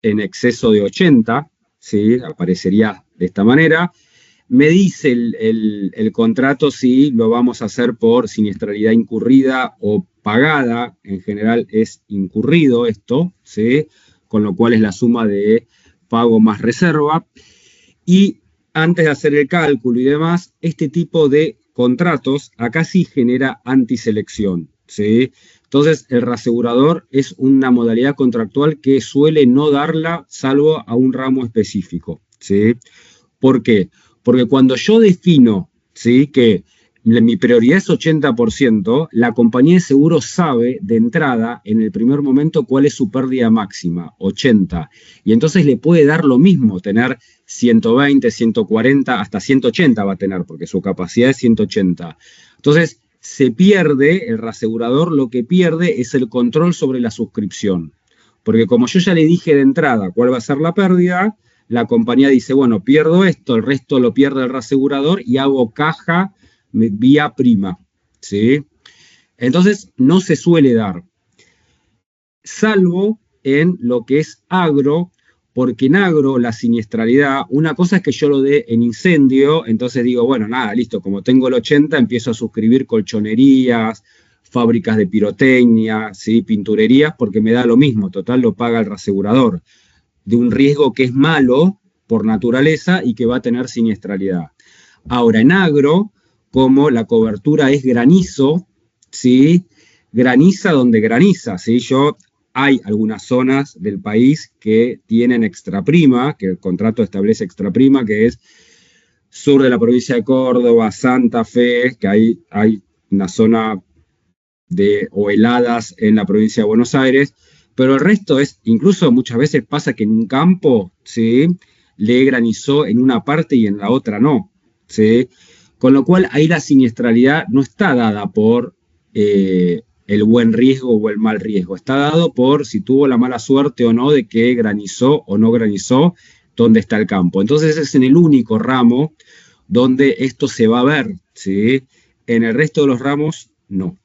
en exceso de 80, ¿sí? Aparecería de esta manera. Me dice el contrato si lo vamos a hacer por siniestralidad incurrida o pagada. En general es incurrido esto, ¿sí? con lo cual es la suma de pago más reserva. Y antes de hacer el cálculo y demás, este tipo de contratos acá sí genera antiselección, ¿sí? Entonces, el reasegurador es una modalidad contractual que suele no darla salvo a un ramo específico, ¿sí? ¿Por qué? Porque cuando yo defino, ¿sí?, que mi prioridad es 80%, la compañía de seguros sabe de entrada, en el primer momento, cuál es su pérdida máxima, 80. Y entonces le puede dar lo mismo, tener 120, 140, hasta 180 va a tener, porque su capacidad es 180. Entonces, se pierde, el reasegurador lo que pierde es el control sobre la suscripción. Porque como yo ya le dije de entrada cuál va a ser la pérdida, la compañía dice, bueno, pierdo esto, el resto lo pierde el reasegurador y hago caja vía prima, ¿sí? Entonces, no se suele dar, salvo en lo que es agro, porque en agro la siniestralidad, una cosa es que yo lo dé en incendio, entonces digo, bueno, nada, listo, como tengo el 80, empiezo a suscribir colchonerías, fábricas de pirotecnia, ¿sí?, pinturerías, porque me da lo mismo, total lo paga el reasegurador, de un riesgo que es malo por naturaleza y que va a tener siniestralidad. Ahora, en agro, como la cobertura es granizo, ¿sí?, graniza donde graniza, ¿sí? Hay algunas zonas del país que tienen extraprima, que el contrato establece extraprima, que es sur de la provincia de Córdoba, Santa Fe, que hay una zona o heladas en la provincia de Buenos Aires, pero el resto es, incluso muchas veces pasa que en un campo, ¿sí?, le granizó en una parte y en la otra no, ¿sí? Con lo cual ahí la siniestralidad no está dada por el buen riesgo o el mal riesgo, está dado por si tuvo la mala suerte o no de que granizó o no granizó, dónde está el campo. Entonces es en el único ramo donde esto se va a ver, ¿sí? En el resto de los ramos, no.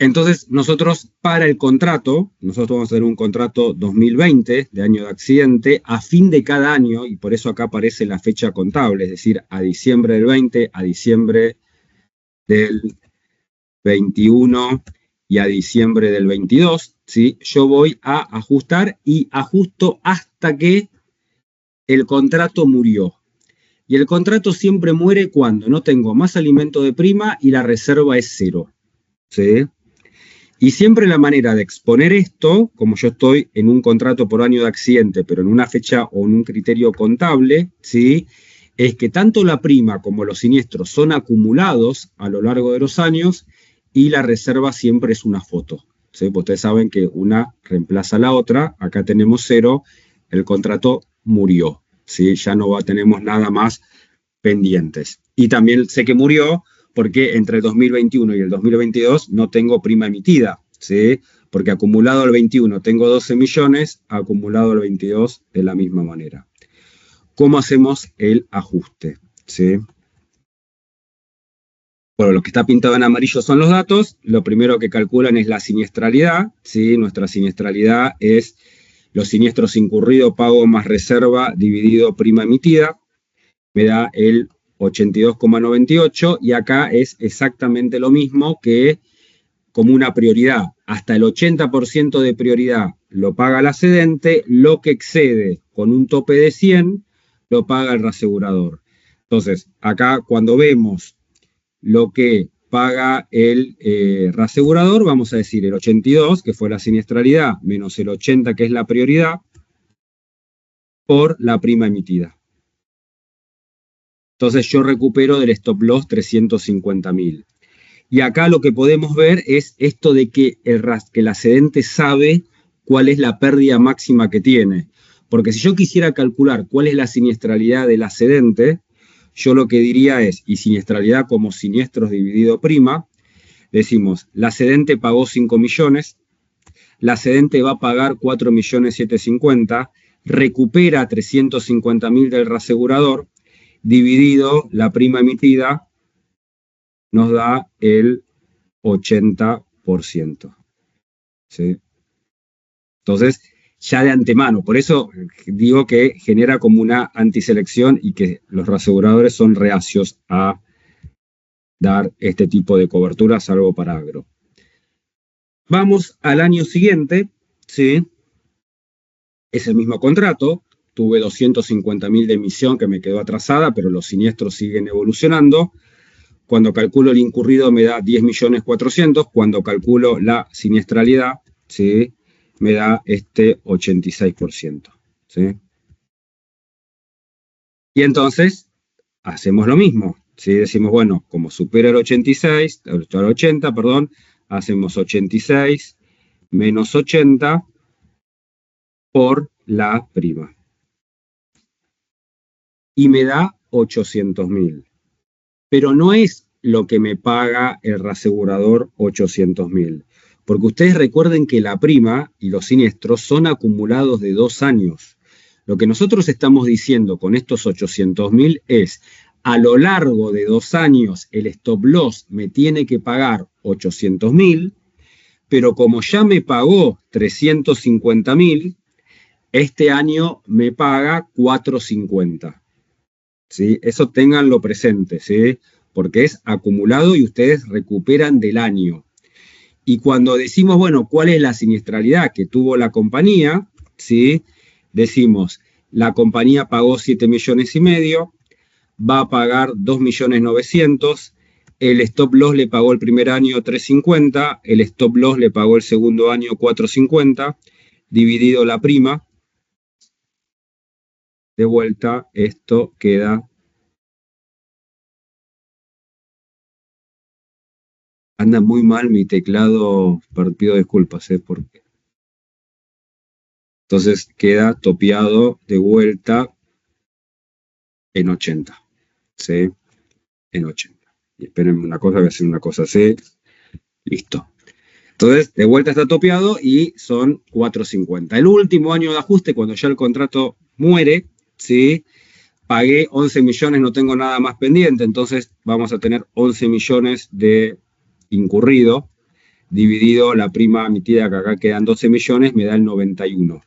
Entonces, nosotros para el contrato, nosotros vamos a hacer un contrato 2020 de año de accidente a fin de cada año, y por eso acá aparece la fecha contable, es decir, a diciembre del 20, a diciembre del 21 y a diciembre del 22, ¿sí? Yo voy a ajustar y ajusto hasta que el contrato murió. Y el contrato siempre muere cuando no tengo más alimento de prima y la reserva es cero, ¿sí? Y siempre la manera de exponer esto, como yo estoy en un contrato por año de accidente, pero en una fecha o en un criterio contable, ¿sí?, es que tanto la prima como los siniestros son acumulados a lo largo de los años y la reserva siempre es una foto, ¿sí? Pues ustedes saben que una reemplaza a la otra, acá tenemos cero, el contrato murió, ¿sí? Ya no tenemos nada más pendientes. Y también sé que murió porque entre el 2021 y el 2022 no tengo prima emitida, ¿sí? Porque acumulado al 21 tengo 12 millones, acumulado al 22 de la misma manera. ¿Cómo hacemos el ajuste? ¿Sí? Bueno, lo que está pintado en amarillo son los datos. Lo primero que calculan es la siniestralidad, ¿sí? Nuestra siniestralidad es los siniestros incurridos, pago más reserva, dividido prima emitida. Me da el 82,98 y acá es exactamente lo mismo que como una prioridad. Hasta el 80% de prioridad lo paga la cedente, lo que excede con un tope de 100 lo paga el reasegurador. Entonces, acá cuando vemos lo que paga el reasegurador, vamos a decir el 82, que fue la siniestralidad, menos el 80, que es la prioridad, por la prima emitida. Entonces yo recupero del stop loss 350.000. Y acá lo que podemos ver es esto de que la cedente sabe cuál es la pérdida máxima que tiene. Porque si yo quisiera calcular cuál es la siniestralidad de la cedente, yo lo que diría es, y siniestralidad como siniestros dividido prima, decimos, la cedente pagó 5 millones, la cedente va a pagar 4.750.000, recupera 350.000 del reasegurador, dividido la prima emitida, nos da el 80%. ¿Sí? Entonces, ya de antemano, por eso digo que genera como una antiselección y que los reaseguradores son reacios a dar este tipo de cobertura, salvo para agro. Vamos al año siguiente, ¿sí? Es el mismo contrato, tuve 250.000 de emisión que me quedó atrasada, pero los siniestros siguen evolucionando. Cuando calculo el incurrido me da 10.400.000, cuando calculo la siniestralidad, ¿sí?, me da este 86%. ¿Sí? Y entonces hacemos lo mismo. ¿Sí? Decimos, bueno, como supera el 86, el 80, perdón, hacemos 86 menos 80 por la prima. Y me da 800.000. Pero no es lo que me paga el reasegurador 800.000. Porque ustedes recuerden que la prima y los siniestros son acumulados de 2 años. Lo que nosotros estamos diciendo con estos 800.000 es, a lo largo de 2 años el stop loss me tiene que pagar 800.000, pero como ya me pagó 350.000, este año me paga 450. ¿Sí? Eso ténganlo presente, ¿sí? Porque es acumulado y ustedes recuperan del año. Y cuando decimos, bueno, ¿cuál es la siniestralidad que tuvo la compañía? ¿Sí? Decimos, la compañía pagó 7,5 millones, va a pagar 2,900,000, el stop loss le pagó el primer año 350, el stop loss le pagó el segundo año 450, dividido la prima. De vuelta, esto queda... Anda muy mal mi teclado, pido disculpas, porque... Entonces queda topeado de vuelta en 80, ¿sí? En 80. Y espérenme una cosa, voy a hacer una cosa así. Listo. Entonces, de vuelta está topeado y son 450. El último año de ajuste, cuando ya el contrato muere, ¿sí? Pagué 11 millones, no tengo nada más pendiente, entonces vamos a tener 11 millones de incurrido, dividido la prima emitida, que acá quedan 12 millones, me da el 91.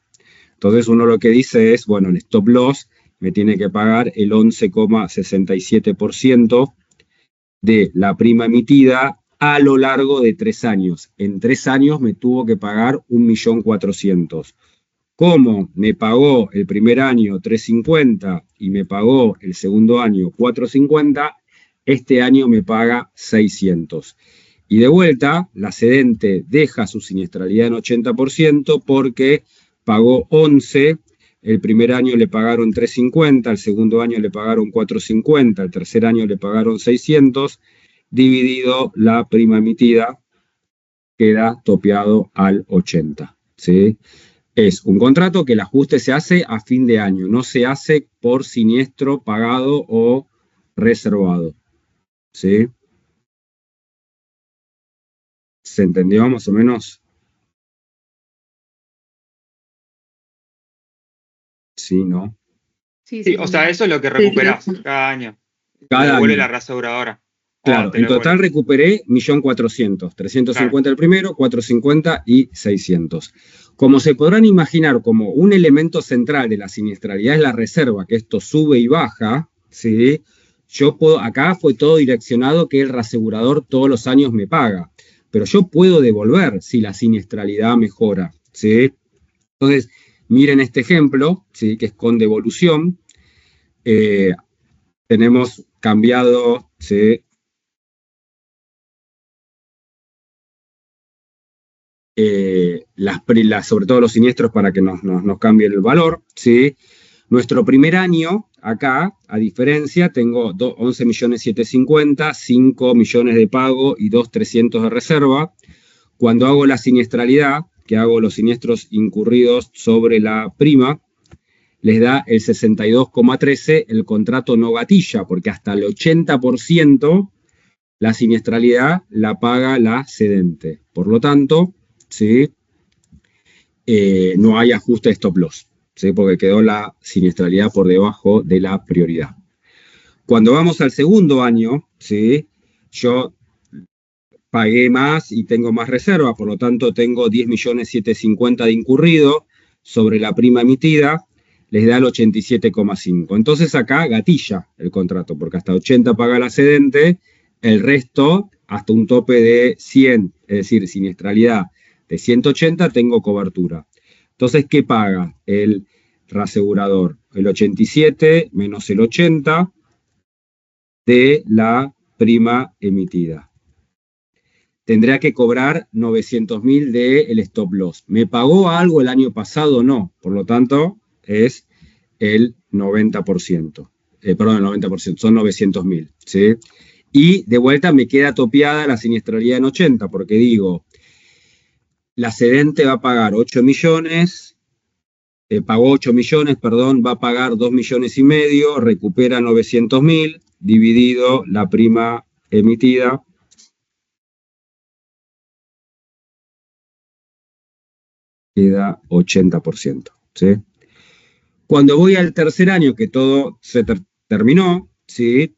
Entonces uno lo que dice es, bueno, el stop loss me tiene que pagar el 11,67% de la prima emitida a lo largo de 3 años. En 3 años me tuvo que pagar 1.400.000. Como me pagó el primer año 350 y me pagó el segundo año 450, este año me paga 600. Y de vuelta, la cedente deja su siniestralidad en 80% porque pagó 11, el primer año le pagaron 350, el segundo año le pagaron 450, el tercer año le pagaron 600, dividido la prima emitida, queda topeado al 80. ¿Sí? Es un contrato que el ajuste se hace a fin de año, no se hace por siniestro pagado o reservado. ¿Sí? ¿Se entendió más o menos? Sí, ¿no? Sí, Sí, o sea, eso es lo que recuperás cada año. Cada devuelve año. la reaseguradora. Claro, en total recuperé 1.400.000, 350 el primero, 450 y 600. Como se podrán imaginar, como un elemento central de la siniestralidad es la reserva, que esto sube y baja, ¿sí? Yo puedo, acá fue todo direccionado que el reasegurador todos los años me paga, pero yo puedo devolver si la siniestralidad mejora, ¿sí? Entonces, miren este ejemplo, ¿sí? Que es con devolución. Tenemos cambiado, ¿sí? Sobre todo los siniestros para que nos cambie el valor, ¿sí? Nuestro primer año, acá, a diferencia, tengo 11.750.000, 5 millones de pago y 2.300 de reserva. Cuando hago la siniestralidad, que hago los siniestros incurridos sobre la prima, les da el 62,13, el contrato no gatilla, porque hasta el 80% la siniestralidad la paga la cedente. Por lo tanto, ¿sí? No hay ajuste de stop loss, ¿sí? Porque quedó la siniestralidad por debajo de la prioridad. Cuando vamos al segundo año, ¿sí? Yo pagué más y tengo más reserva, por lo tanto tengo 10.750.000 de incurrido sobre la prima emitida, les da el 87,5. Entonces acá gatilla el contrato, porque hasta 80 paga la cedente, el resto hasta un tope de 100, es decir, siniestralidad de 180 tengo cobertura. Entonces, ¿qué paga el reasegurador? El 87 menos el 80 de la prima emitida. Tendrá que cobrar 900.000 del stop loss. ¿Me pagó algo el año pasado? No. Por lo tanto, es el 90%. Perdón, el 90%, son 900.000. ¿Sí? Y de vuelta me queda topeada la siniestralidad en 80, porque digo, la cedente va a pagar 8 millones, pagó 8 millones, perdón, va a pagar 2 millones y medio, recupera 900.000, dividido la prima emitida. Queda 80%. ¿Sí? Cuando voy al tercer año, que todo se terminó, ¿sí?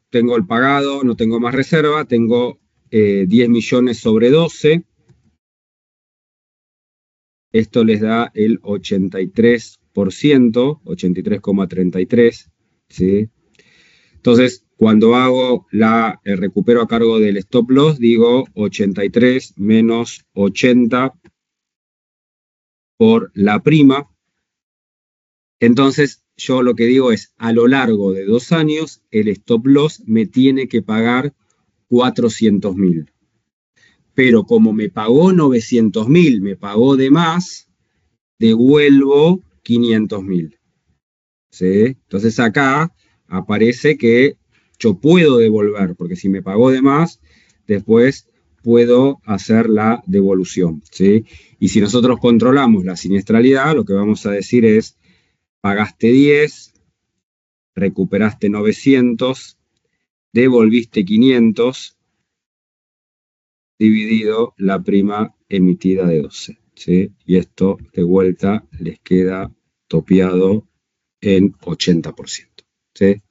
Tengo el pagado, no tengo más reserva, tengo 10 millones sobre 12. Esto les da el 83%, 83,33%. ¿Sí? Entonces, cuando hago el recupero a cargo del stop loss, digo 83 menos 80 por la prima. Entonces, yo lo que digo es, a lo largo de 2 años, el stop loss me tiene que pagar 400.000. Pero como me pagó 900.000, me pagó de más, devuelvo 500.000. ¿Sí? Entonces acá aparece que yo puedo devolver, porque si me pagó de más, después puedo hacer la devolución. ¿Sí? Y si nosotros controlamos la siniestralidad, lo que vamos a decir es, pagaste 10, recuperaste 900, devolviste 500, dividido la prima emitida de 12. ¿Sí? Y esto de vuelta les queda topeado en 80%. ¿Sí?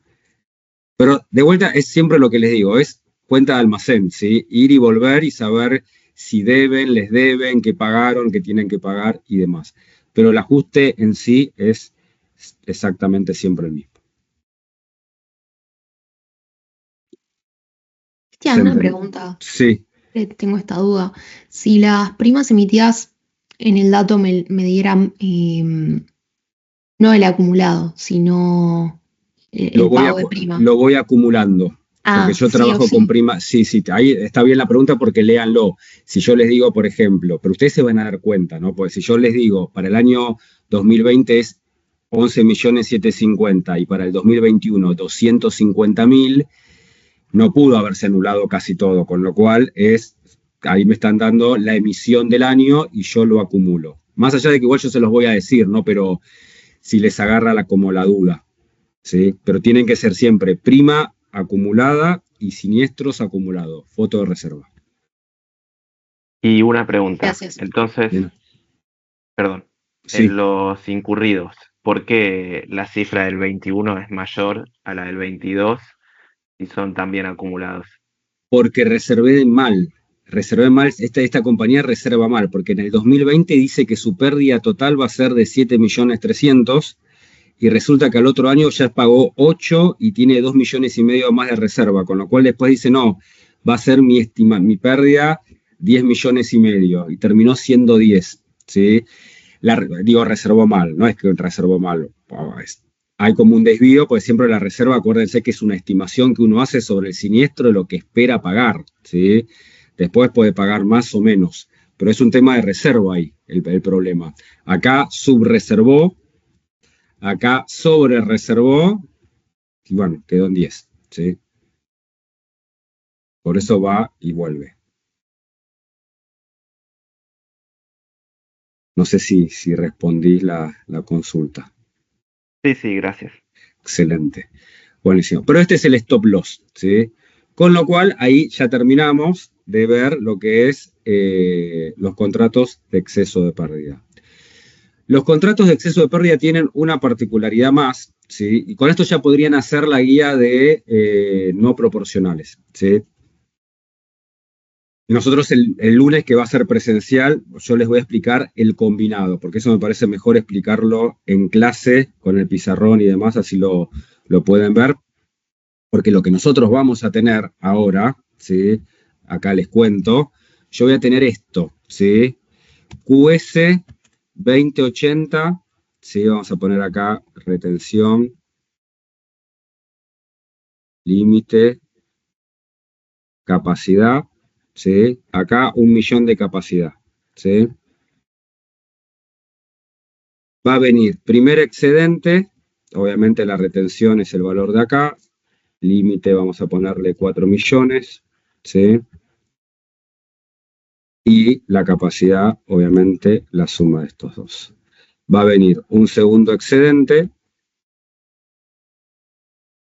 Pero de vuelta es siempre lo que les digo, es cuenta de almacén, ¿sí? Ir y volver y saber si deben, les deben, qué pagaron, qué tienen que pagar y demás. Pero el ajuste en sí es exactamente siempre el mismo. Cristian, una pregunta. Sí. Tengo esta duda. Si las primas emitidas en el dato me dieran no el acumulado, sino el pago de prima. Lo voy acumulando. Porque yo trabajo con prima. Sí, ahí está bien la pregunta porque léanlo. Si yo les digo, por ejemplo, pero ustedes se van a dar cuenta, ¿no? Porque si yo les digo, para el año 2020 es 11.750.000 y para el 2021 250.000, no pudo haberse anulado casi todo, con lo cual ahí me están dando la emisión del año y yo lo acumulo. Más allá de que igual yo se los voy a decir, ¿no? Pero si les agarra como la duda, ¿sí? Pero tienen que ser siempre prima acumulada y siniestros acumulados, foto de reserva. Y una pregunta. Gracias. Entonces, Bien. Perdón, Sí. en los incurridos, ¿por qué la cifra del 21 es mayor a la del 22 y son también acumulados? Porque reservé mal, esta compañía reserva mal, porque en el 2020 dice que su pérdida total va a ser de 7.300.000 y resulta que al otro año ya pagó 8 y tiene 2 millones y medio más de reserva, con lo cual después dice, no, va a ser mi pérdida 10 millones y medio, y terminó siendo 10, ¿sí? Reservó mal, no es que reservó mal, hay como un desvío, porque siempre la reserva, acuérdense que es una estimación que uno hace sobre el siniestro de lo que espera pagar, ¿sí? Después puede pagar más o menos, pero es un tema de reserva ahí, el problema. Acá subreservó, acá sobrereservó, y bueno, quedó en 10, ¿sí? Por eso va y vuelve. No sé si respondí la consulta. Sí, gracias. Excelente. Buenísimo. Pero este es el stop loss, ¿sí? Con lo cual, ahí ya terminamos de ver lo que es los contratos de exceso de pérdida. Los contratos de exceso de pérdida tienen una particularidad más, ¿sí? Y con esto ya podrían hacer la guía de no proporcionales, ¿sí? Nosotros el lunes, que va a ser presencial, yo les voy a explicar el combinado, porque eso me parece mejor explicarlo en clase con el pizarrón y demás, así lo pueden ver, porque lo que nosotros vamos a tener ahora, ¿sí? Acá les cuento, yo voy a tener esto, ¿sí? QS 2080, ¿sí? Vamos a poner acá retención, límite, capacidad, ¿sí? Acá 1.000.000 de capacidad, ¿sí? Va a venir primer excedente, obviamente la retención es el valor de acá, límite vamos a ponerle 4 millones, ¿sí? Y la capacidad, obviamente, la suma de estos dos. Va a venir un segundo excedente,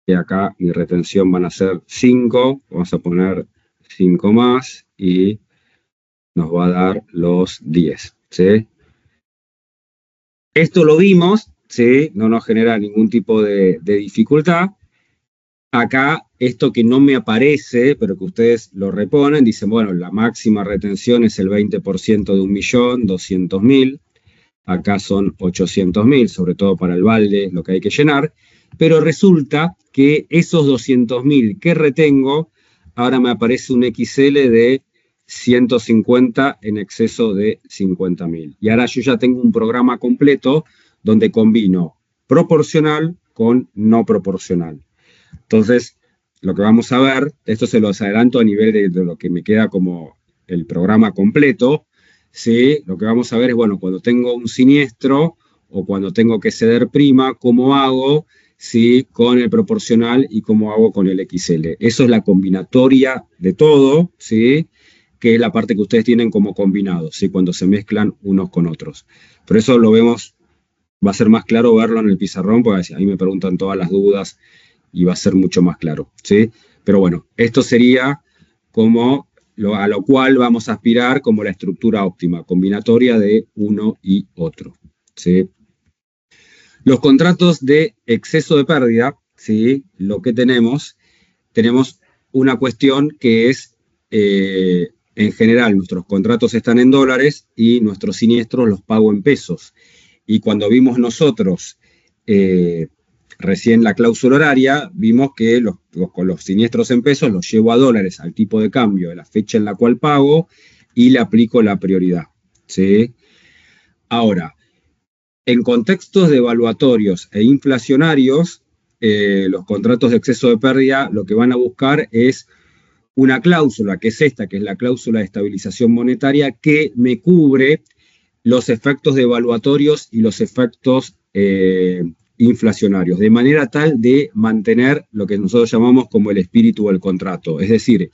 y acá mi retención van a ser 5, vamos a poner 5 más, y nos va a dar los 10, ¿sí? Esto lo vimos, ¿sí? No nos genera ningún tipo de dificultad. Acá, esto que no me aparece, pero que ustedes lo reponen, dicen, bueno, la máxima retención es el 20% de 1.200.000. Acá son 800.000, sobre todo para el balde, lo que hay que llenar. Pero resulta que esos 200.000 que retengo, ahora me aparece un XL de 150 en exceso de 50.000. Y ahora yo ya tengo un programa completo donde combino proporcional con no proporcional. Entonces, lo que vamos a ver, esto se los adelanto a nivel de lo que me queda como el programa completo, ¿sí? Lo que vamos a ver es, bueno, cuando tengo un siniestro o cuando tengo que ceder prima, ¿cómo hago? ¿Sí? Con el proporcional y cómo hago con el XL. Eso es la combinatoria de todo, ¿sí? Que es la parte que ustedes tienen como combinado, ¿sí? Cuando se mezclan unos con otros. Por eso lo vemos, va a ser más claro verlo en el pizarrón, porque ahí me preguntan todas las dudas y va a ser mucho más claro, ¿sí? Pero bueno, esto sería como a lo cual vamos a aspirar como la estructura óptima, combinatoria de uno y otro, ¿sí? Los contratos de exceso de pérdida, ¿sí? Lo que tenemos una cuestión que es, en general, nuestros contratos están en dólares y nuestros siniestros los pago en pesos. Y cuando vimos nosotros recién la cláusula horaria, vimos que con los siniestros en pesos los llevo a dólares al tipo de cambio de la fecha en la cual pago y le aplico la prioridad, ¿sí? Ahora, en contextos devaluatorios e inflacionarios, los contratos de exceso de pérdida lo que van a buscar es una cláusula, que es esta, que es la cláusula de estabilización monetaria, que me cubre los efectos devaluatorios y los efectos inflacionarios, de manera tal de mantener lo que nosotros llamamos como el espíritu del contrato, es decir,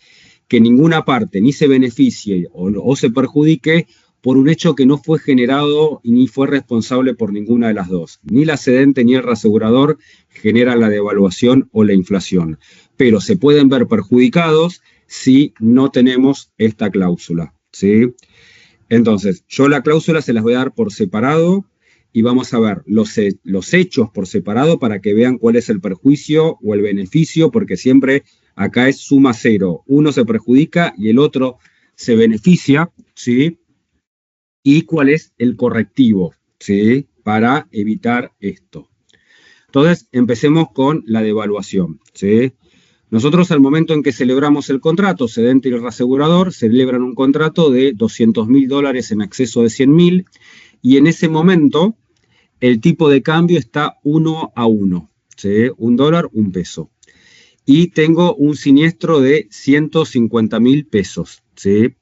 que ninguna parte ni se beneficie o se perjudique por un hecho que no fue generado y ni fue responsable por ninguna de las dos. Ni la cedente ni el reasegurador generan la devaluación o la inflación, pero se pueden ver perjudicados si no tenemos esta cláusula, ¿sí? Entonces, yo la cláusula se las voy a dar por separado y vamos a ver los hechos por separado para que vean cuál es el perjuicio o el beneficio, porque siempre acá es suma cero. Uno se perjudica y el otro se beneficia, ¿sí? Y cuál es el correctivo, ¿sí? Para evitar esto. Entonces, empecemos con la devaluación, ¿sí? Nosotros al momento en que celebramos el contrato, cedente y el reasegurador celebran un contrato de $200.000 en exceso de 100.000 y en ese momento el tipo de cambio está 1 a 1, ¿sí? $1, $1. Y tengo un siniestro de 150.000 pesos, ¿sí?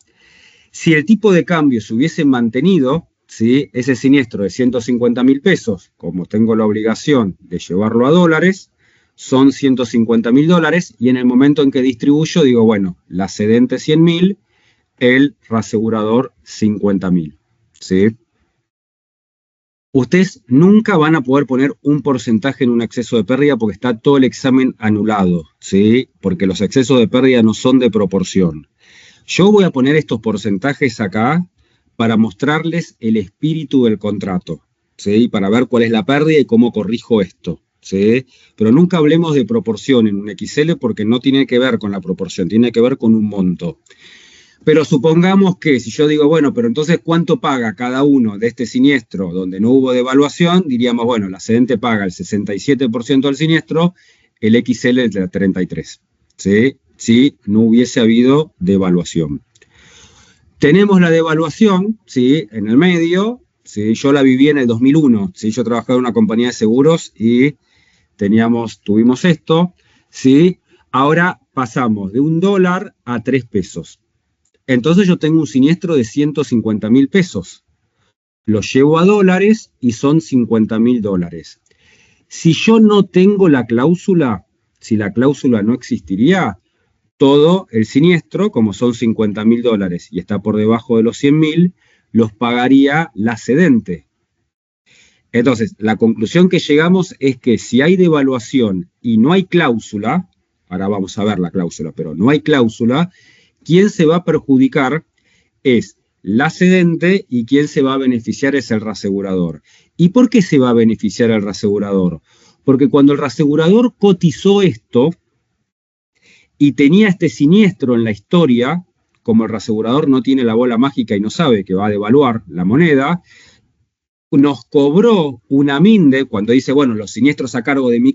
Si el tipo de cambio se hubiese mantenido, ¿sí? Ese siniestro de 150.000 pesos, como tengo la obligación de llevarlo a dólares, son $150.000 y en el momento en que distribuyo digo, bueno, la cedente 100.000, el reasegurador 50.000, ¿sí? Ustedes nunca van a poder poner un porcentaje en un exceso de pérdida porque está todo el examen anulado, ¿sí? Porque los excesos de pérdida no son de proporción. Yo voy a poner estos porcentajes acá para mostrarles el espíritu del contrato, ¿sí? Para ver cuál es la pérdida y cómo corrijo esto, ¿sí? Pero nunca hablemos de proporción en un XL porque no tiene que ver con la proporción, tiene que ver con un monto. Pero supongamos que si yo digo, bueno, pero entonces ¿cuánto paga cada uno de este siniestro donde no hubo devaluación? Diríamos, bueno, la cedente paga el 67% del siniestro, el XL es de 33%, ¿sí? Si no hubiese habido devaluación. Tenemos la devaluación, ¿sí? En el medio, ¿sí? Yo la viví en el 2001, ¿sí? Yo trabajaba en una compañía de seguros y tuvimos esto, ¿sí? Ahora pasamos de $1 a 3 pesos. Entonces yo tengo un siniestro de 150.000 pesos. Lo llevo a dólares y son $50.000. Si yo no tengo la cláusula, si la cláusula no existiría, todo el siniestro, como son $50.000 y está por debajo de los 100.000, los pagaría la cedente. Entonces, la conclusión que llegamos es que si hay devaluación y no hay cláusula, ahora vamos a ver la cláusula, pero no hay cláusula, quien se va a perjudicar es la cedente y quien se va a beneficiar es el reasegurador. ¿Y por qué se va a beneficiar el reasegurador? Porque cuando el reasegurador cotizó esto y tenía este siniestro en la historia, como el reasegurador no tiene la bola mágica y no sabe que va a devaluar la moneda, nos cobró una MINDE, cuando dice, bueno, los siniestros a cargo de mi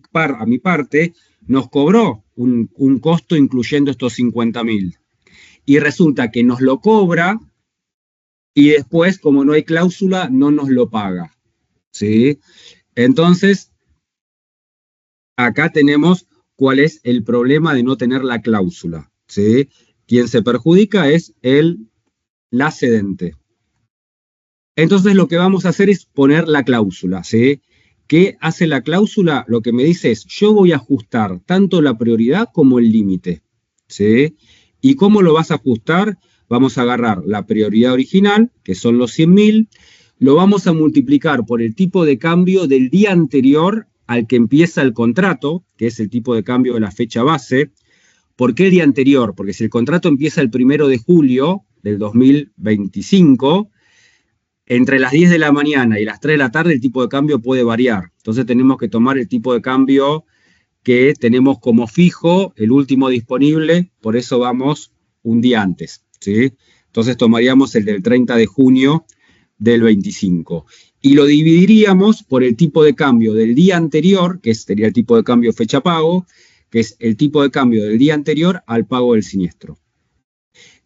parte, nos cobró un costo incluyendo estos 50.000. Y resulta que nos lo cobra y después, como no hay cláusula, no nos lo paga, ¿sí? Entonces, acá tenemos cuál es el problema de no tener la cláusula, ¿sí? Quien se perjudica es la cedente. Entonces, lo que vamos a hacer es poner la cláusula, ¿sí? ¿Qué hace la cláusula? Lo que me dice es, yo voy a ajustar tanto la prioridad como el límite, ¿sí? ¿Y cómo lo vas a ajustar? Vamos a agarrar la prioridad original, que son los 100.000, lo vamos a multiplicar por el tipo de cambio del día anterior al que empieza el contrato, que es el tipo de cambio de la fecha base. ¿Por qué el día anterior? Porque si el contrato empieza el 1 de julio del 2025, entre las 10 de la mañana y las 3 de la tarde el tipo de cambio puede variar. Entonces tenemos que tomar el tipo de cambio que tenemos como fijo, el último disponible, por eso vamos un día antes, ¿sí? Entonces tomaríamos el del 30 de junio del 25. Y lo dividiríamos por el tipo de cambio del día anterior, que sería el tipo de cambio fecha pago, que es el tipo de cambio del día anterior al pago del siniestro.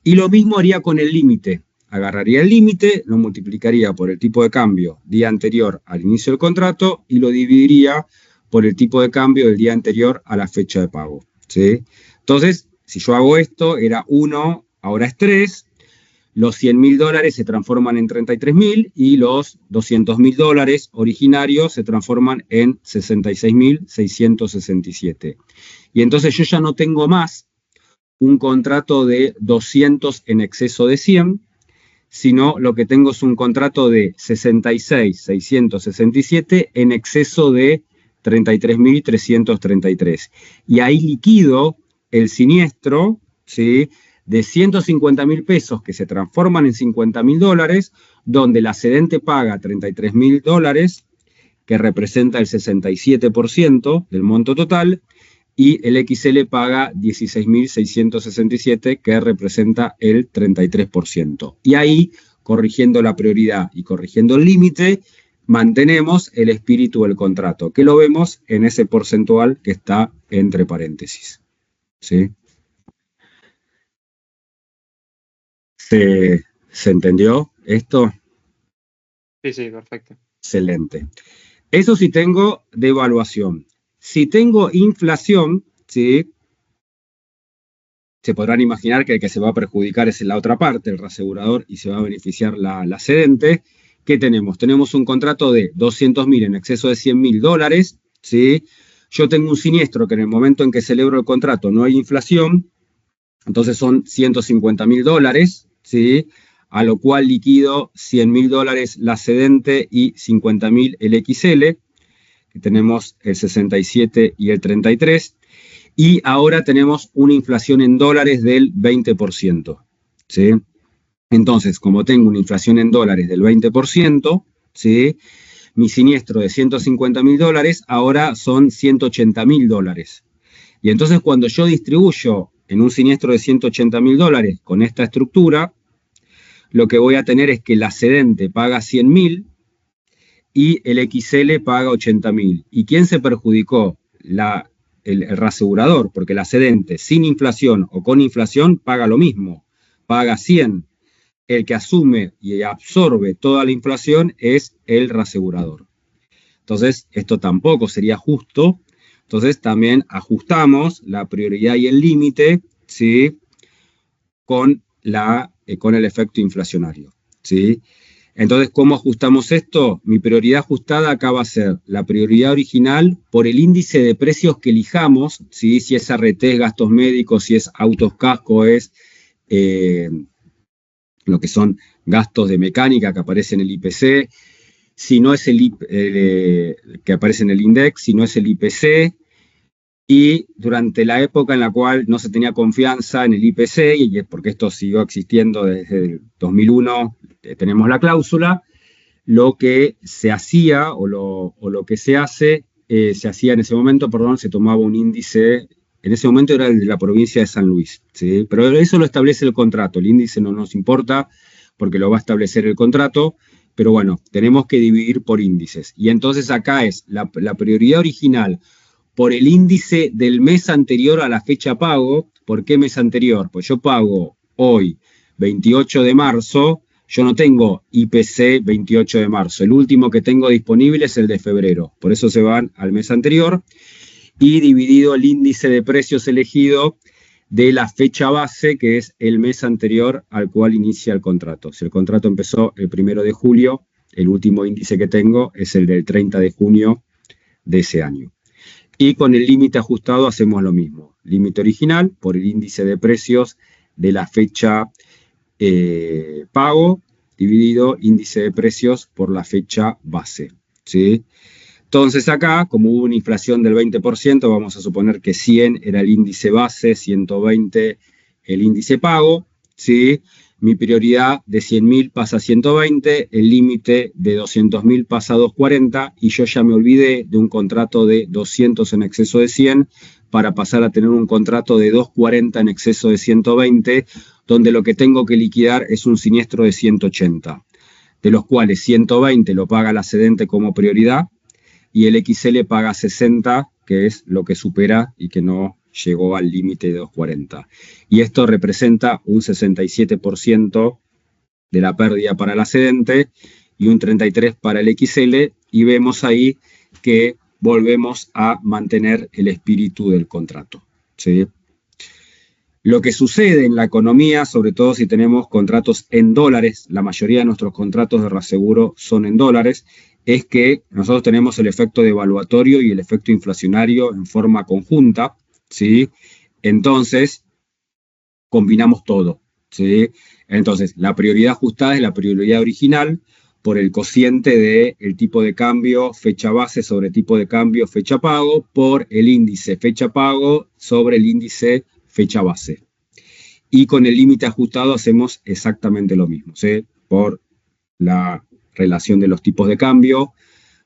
Y lo mismo haría con el límite. Agarraría el límite, lo multiplicaría por el tipo de cambio día anterior al inicio del contrato y lo dividiría por el tipo de cambio del día anterior a la fecha de pago, ¿sí? Entonces, si yo hago esto, era 1, ahora es 3, los $100.000 se transforman en 33.000 y los $200.000 originarios se transforman en 66.667. Y entonces yo ya no tengo más un contrato de 200 en exceso de 100, sino lo que tengo es un contrato de 66.667 en exceso de 33.333. Y ahí liquido el siniestro, ¿sí?, de 150.000 pesos que se transforman en $50.000, donde la cedente paga $33.000, que representa el 67% del monto total, y el XL paga 16.667, que representa el 33%. Y ahí, corrigiendo la prioridad y corrigiendo el límite, mantenemos el espíritu del contrato, que lo vemos en ese porcentual que está entre paréntesis, ¿sí? ¿Se entendió esto? Sí, perfecto. Excelente. Eso sí tengo devaluación. Si tengo inflación, ¿sí?, se podrán imaginar que el que se va a perjudicar es la otra parte, el reasegurador, y se va a beneficiar la cedente. ¿Qué tenemos? Tenemos un contrato de 200.000 en exceso de $100.000, ¿sí? Yo tengo un siniestro que en el momento en que celebro el contrato no hay inflación, entonces son $150.000, ¿sí?, a lo cual liquido $100.000 la cedente y 50.000 el XL, que tenemos el 67 y el 33, y ahora tenemos una inflación en dólares del 20%, ¿sí? Entonces, como tengo una inflación en dólares del 20%, ¿sí?, mi siniestro de $150.000 ahora son $180.000. Y entonces cuando yo distribuyo en un siniestro de $180.000 con esta estructura, lo que voy a tener es que la cedente paga 100.000 y el XL paga 80.000. ¿Y quién se perjudicó? El reasegurador, porque la cedente sin inflación o con inflación paga lo mismo, paga 100. el que asume y absorbe toda la inflación es el reasegurador. Entonces, esto tampoco sería justo. Entonces, también ajustamos la prioridad y el límite, ¿sí?, con el efecto inflacionario, ¿sí? Entonces, ¿cómo ajustamos esto? Mi prioridad ajustada acá va a ser la prioridad original por el índice de precios que elijamos, ¿sí? Si es ART, gastos médicos, si es autos, casco, es lo que son gastos de mecánica que aparece en el IPC, si no es que aparece en el INDEX, si no es el IPC, y durante la época en la cual no se tenía confianza en el IPC, y porque esto siguió existiendo desde el 2001, tenemos la cláusula, lo que se hacía, o lo que se hace, se hacía en ese momento, se tomaba un índice, en ese momento era el de la provincia de San Luis, ¿sí? Pero eso lo establece el contrato, el índice no nos importa, porque lo va a establecer el contrato, pero bueno, tenemos que dividir por índices. Y entonces acá es la prioridad original por el índice del mes anterior a la fecha pago. ¿Por qué mes anterior? Pues yo pago hoy, 28 de marzo, yo no tengo IPC 28 de marzo. El último que tengo disponible es el de febrero. Por eso se van al mes anterior. Y dividido el índice de precios elegido de la fecha base, que es el mes anterior al cual inicia el contrato. Si el contrato empezó el 1 de julio, el último índice que tengo es el del 30 de junio de ese año. Y con el límite ajustado hacemos lo mismo. Límite original por el índice de precios de la fecha pago, dividido índice de precios por la fecha base, ¿sí? Entonces acá, como hubo una inflación del 20%, vamos a suponer que 100 era el índice base, 120 el índice pago, ¿sí? Mi prioridad de 100.000 pasa a 120, el límite de 200.000 pasa a 240, y yo ya me olvidé de un contrato de 200 en exceso de 100 para pasar a tener un contrato de 240 en exceso de 120, donde lo que tengo que liquidar es un siniestro de 180, de los cuales 120 lo paga la cedente como prioridad, y el XL paga 60, que es lo que supera y que no llegó al límite de 240. Y esto representa un 67% de la pérdida para la cedente y un 33% para el XL, y vemos ahí que volvemos a mantener el espíritu del contrato, ¿sí? Lo que sucede en la economía, sobre todo si tenemos contratos en dólares, la mayoría de nuestros contratos de reaseguro son en dólares, es que nosotros tenemos el efecto devaluatorio y el efecto inflacionario en forma conjunta, ¿sí? Entonces, combinamos todo, ¿sí? Entonces, la prioridad ajustada es la prioridad original por el cociente del tipo de cambio fecha base sobre tipo de cambio fecha pago por el índice fecha pago sobre el índice fecha base. Y con el límite ajustado hacemos exactamente lo mismo, ¿sí? Por la relación de los tipos de cambio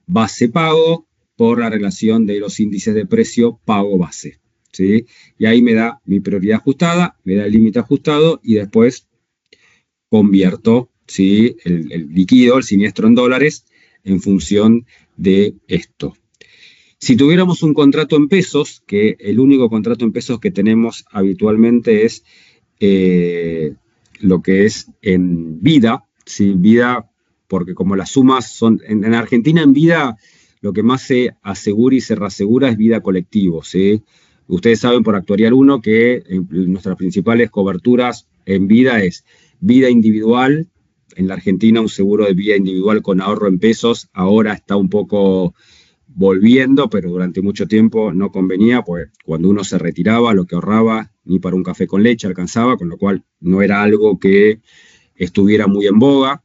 base pago por la relación de los índices de precio pago base, ¿sí? Y ahí me da mi prioridad ajustada, me da el límite ajustado y después convierto, ¿sí?, el líquido, el siniestro en dólares en función de esto. Si tuviéramos un contrato en pesos, que el único contrato en pesos que tenemos habitualmente es lo que es en vida, ¿sí? Vida, porque como las sumas son, en Argentina en vida, lo que más se asegura y se reasegura es vida colectivo, ¿sí? Ustedes saben por Actuarial 1 que nuestras principales coberturas en vida es vida individual. En la Argentina un seguro de vida individual con ahorro en pesos ahora está un poco volviendo, pero durante mucho tiempo no convenía, pues cuando uno se retiraba lo que ahorraba ni para un café con leche alcanzaba, con lo cual no era algo que estuviera muy en boga.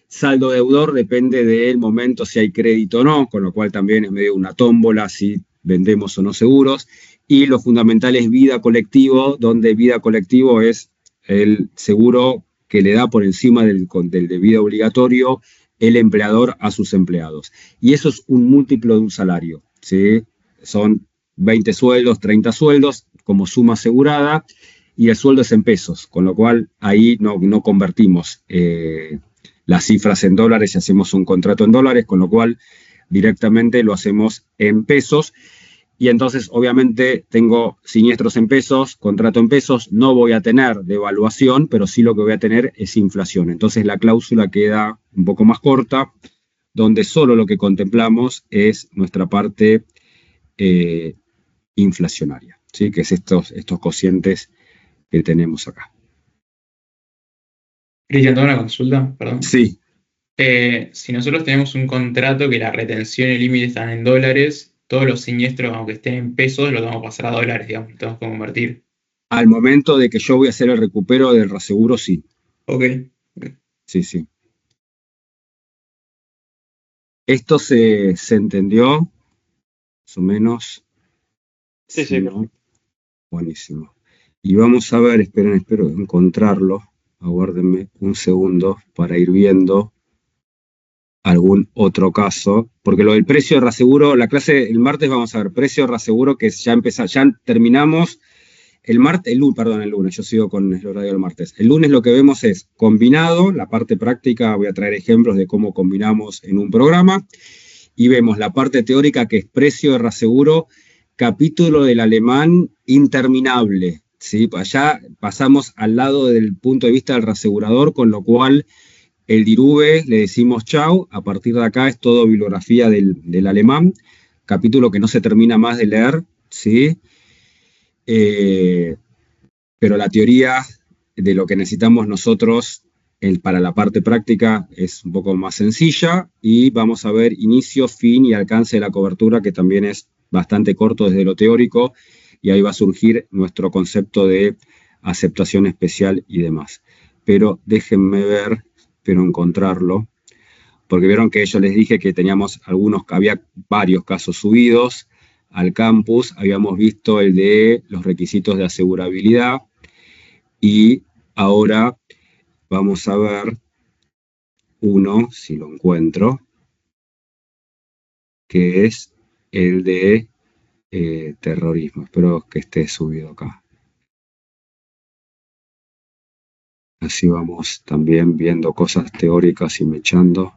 Saldo deudor depende del momento si hay crédito o no, con lo cual también es medio una tómbola si vendemos o no seguros. Y lo fundamental es vida colectivo, donde vida colectivo es el seguro que le da por encima del de vida obligatorio el empleador a sus empleados. Y eso es un múltiplo de un salario, ¿sí? Son 20 sueldos, 30 sueldos como suma asegurada, y el sueldo es en pesos, con lo cual ahí no convertimos las cifras en dólares y hacemos un contrato en dólares, con lo cual directamente lo hacemos en pesos. Y entonces, obviamente, tengo siniestros en pesos, contrato en pesos, no voy a tener devaluación, pero sí lo que voy a tener es inflación. Entonces, la cláusula queda un poco más corta, donde solo lo que contemplamos es nuestra parte inflacionaria, ¿sí? Que es estos cocientes que tenemos acá. Cristian, tengo una consulta, perdón. Sí. Si nosotros tenemos un contrato que la retención y el límite están en dólares, todos los siniestros, aunque estén en pesos, los vamos a pasar a dólares, digamos, los tenemos que convertir. Al momento de que yo voy a hacer el recupero del reaseguro, sí. Ok. Sí, sí. Esto se entendió, más o menos. Sí, sí. ¿No? Buenísimo. Y vamos a ver, espero encontrarlo. Aguárdenme un segundo para ir viendo algún otro caso, porque lo del precio de reaseguro, la clase el martes vamos a ver precio de reaseguro que ya terminamos el lunes, yo sigo con el horario del martes. El lunes lo que vemos es combinado, la parte práctica, voy a traer ejemplos de cómo combinamos en un programa, y vemos la parte teórica que es precio de reaseguro, capítulo del alemán interminable, ¿sí? Allá pasamos al lado del punto de vista del reasegurador, con lo cual el DIRUBE le decimos chau, a partir de acá es todo bibliografía del alemán, capítulo que no se termina más de leer, ¿sí? Pero la teoría de lo que necesitamos nosotros para la parte práctica es un poco más sencilla, y vamos a ver inicio, fin y alcance de la cobertura, que también es bastante corto desde lo teórico, y ahí va a surgir nuestro concepto de aceptación especial y demás. Pero déjenme ver, espero encontrarlo, porque vieron que yo les dije que había varios casos subidos al campus, habíamos visto el de los requisitos de asegurabilidad, y ahora vamos a ver uno, si lo encuentro, que es el de terrorismo. Espero que esté subido acá. Así vamos también viendo cosas teóricas y mechando.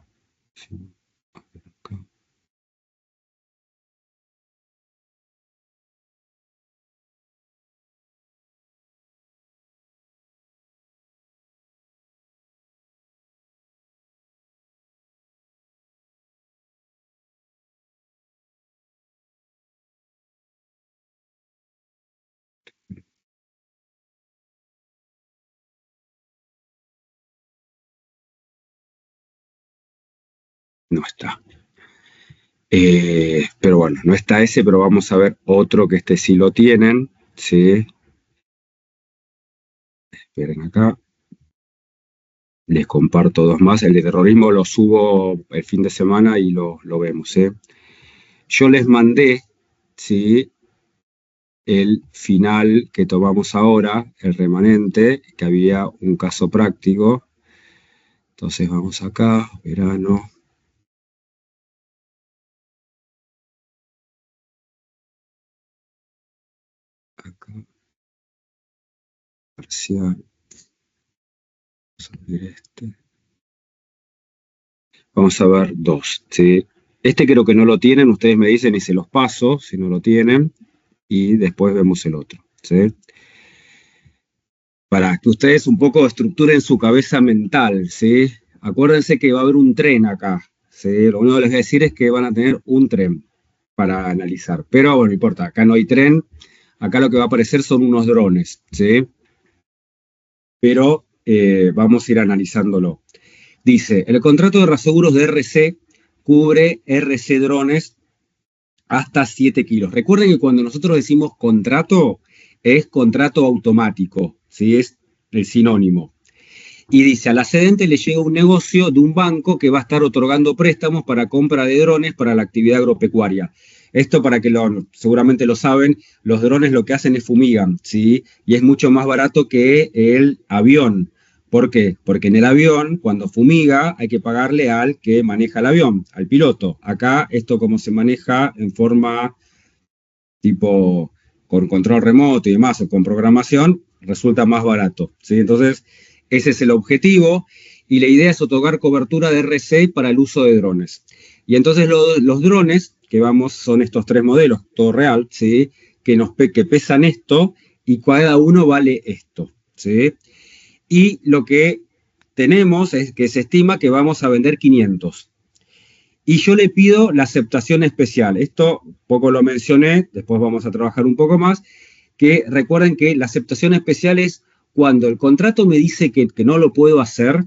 No está. Pero bueno, no está ese, pero vamos a ver otro que sí lo tienen, ¿sí? Esperen acá. Les comparto dos más. El de terrorismo lo subo el fin de semana y lo vemos, ¿sí? Yo les mandé, ¿sí?, el final que tomamos ahora, el remanente, que había un caso práctico. Entonces vamos acá, verano. Acá. Parcial. Vamos a ver este. Vamos a ver dos, ¿sí? Este creo que no lo tienen, ustedes me dicen y se los paso, si no lo tienen, y después vemos el otro, ¿sí? Para que ustedes un poco estructuren su cabeza mental, ¿sí? Acuérdense que va a haber un tren acá, ¿sí? Lo único que les voy a decir es que van a tener un tren para analizar, pero bueno, no importa, acá no hay tren, acá lo que va a aparecer son unos drones, ¿sí? Pero vamos a ir analizándolo. Dice, el contrato de reaseguros de RC cubre RC drones hasta 7 kilos. Recuerden que cuando nosotros decimos contrato, es contrato automático, ¿sí? Es el sinónimo. Y dice, al accedente le llega un negocio de un banco que va a estar otorgando préstamos para compra de drones para la actividad agropecuaria. Esto, para que seguramente lo saben, los drones lo que hacen es fumigan, ¿sí? Y es mucho más barato que el avión. ¿Por qué? Porque en el avión, cuando fumiga, hay que pagarle al que maneja el avión, al piloto. Acá, esto como se maneja en forma tipo con control remoto y demás, o con programación, resulta más barato, ¿sí? Entonces, ese es el objetivo, y la idea es otorgar cobertura de RC para el uso de drones. Y entonces los drones, que son estos 3 modelos, todo real, ¿sí? Que pesan esto y cada uno vale esto, ¿sí? Y lo que tenemos es que se estima que vamos a vender 500. Y yo le pido la aceptación especial. Esto poco lo mencioné, después vamos a trabajar un poco más, que recuerden que la aceptación especial es cuando el contrato me dice que no lo puedo hacer,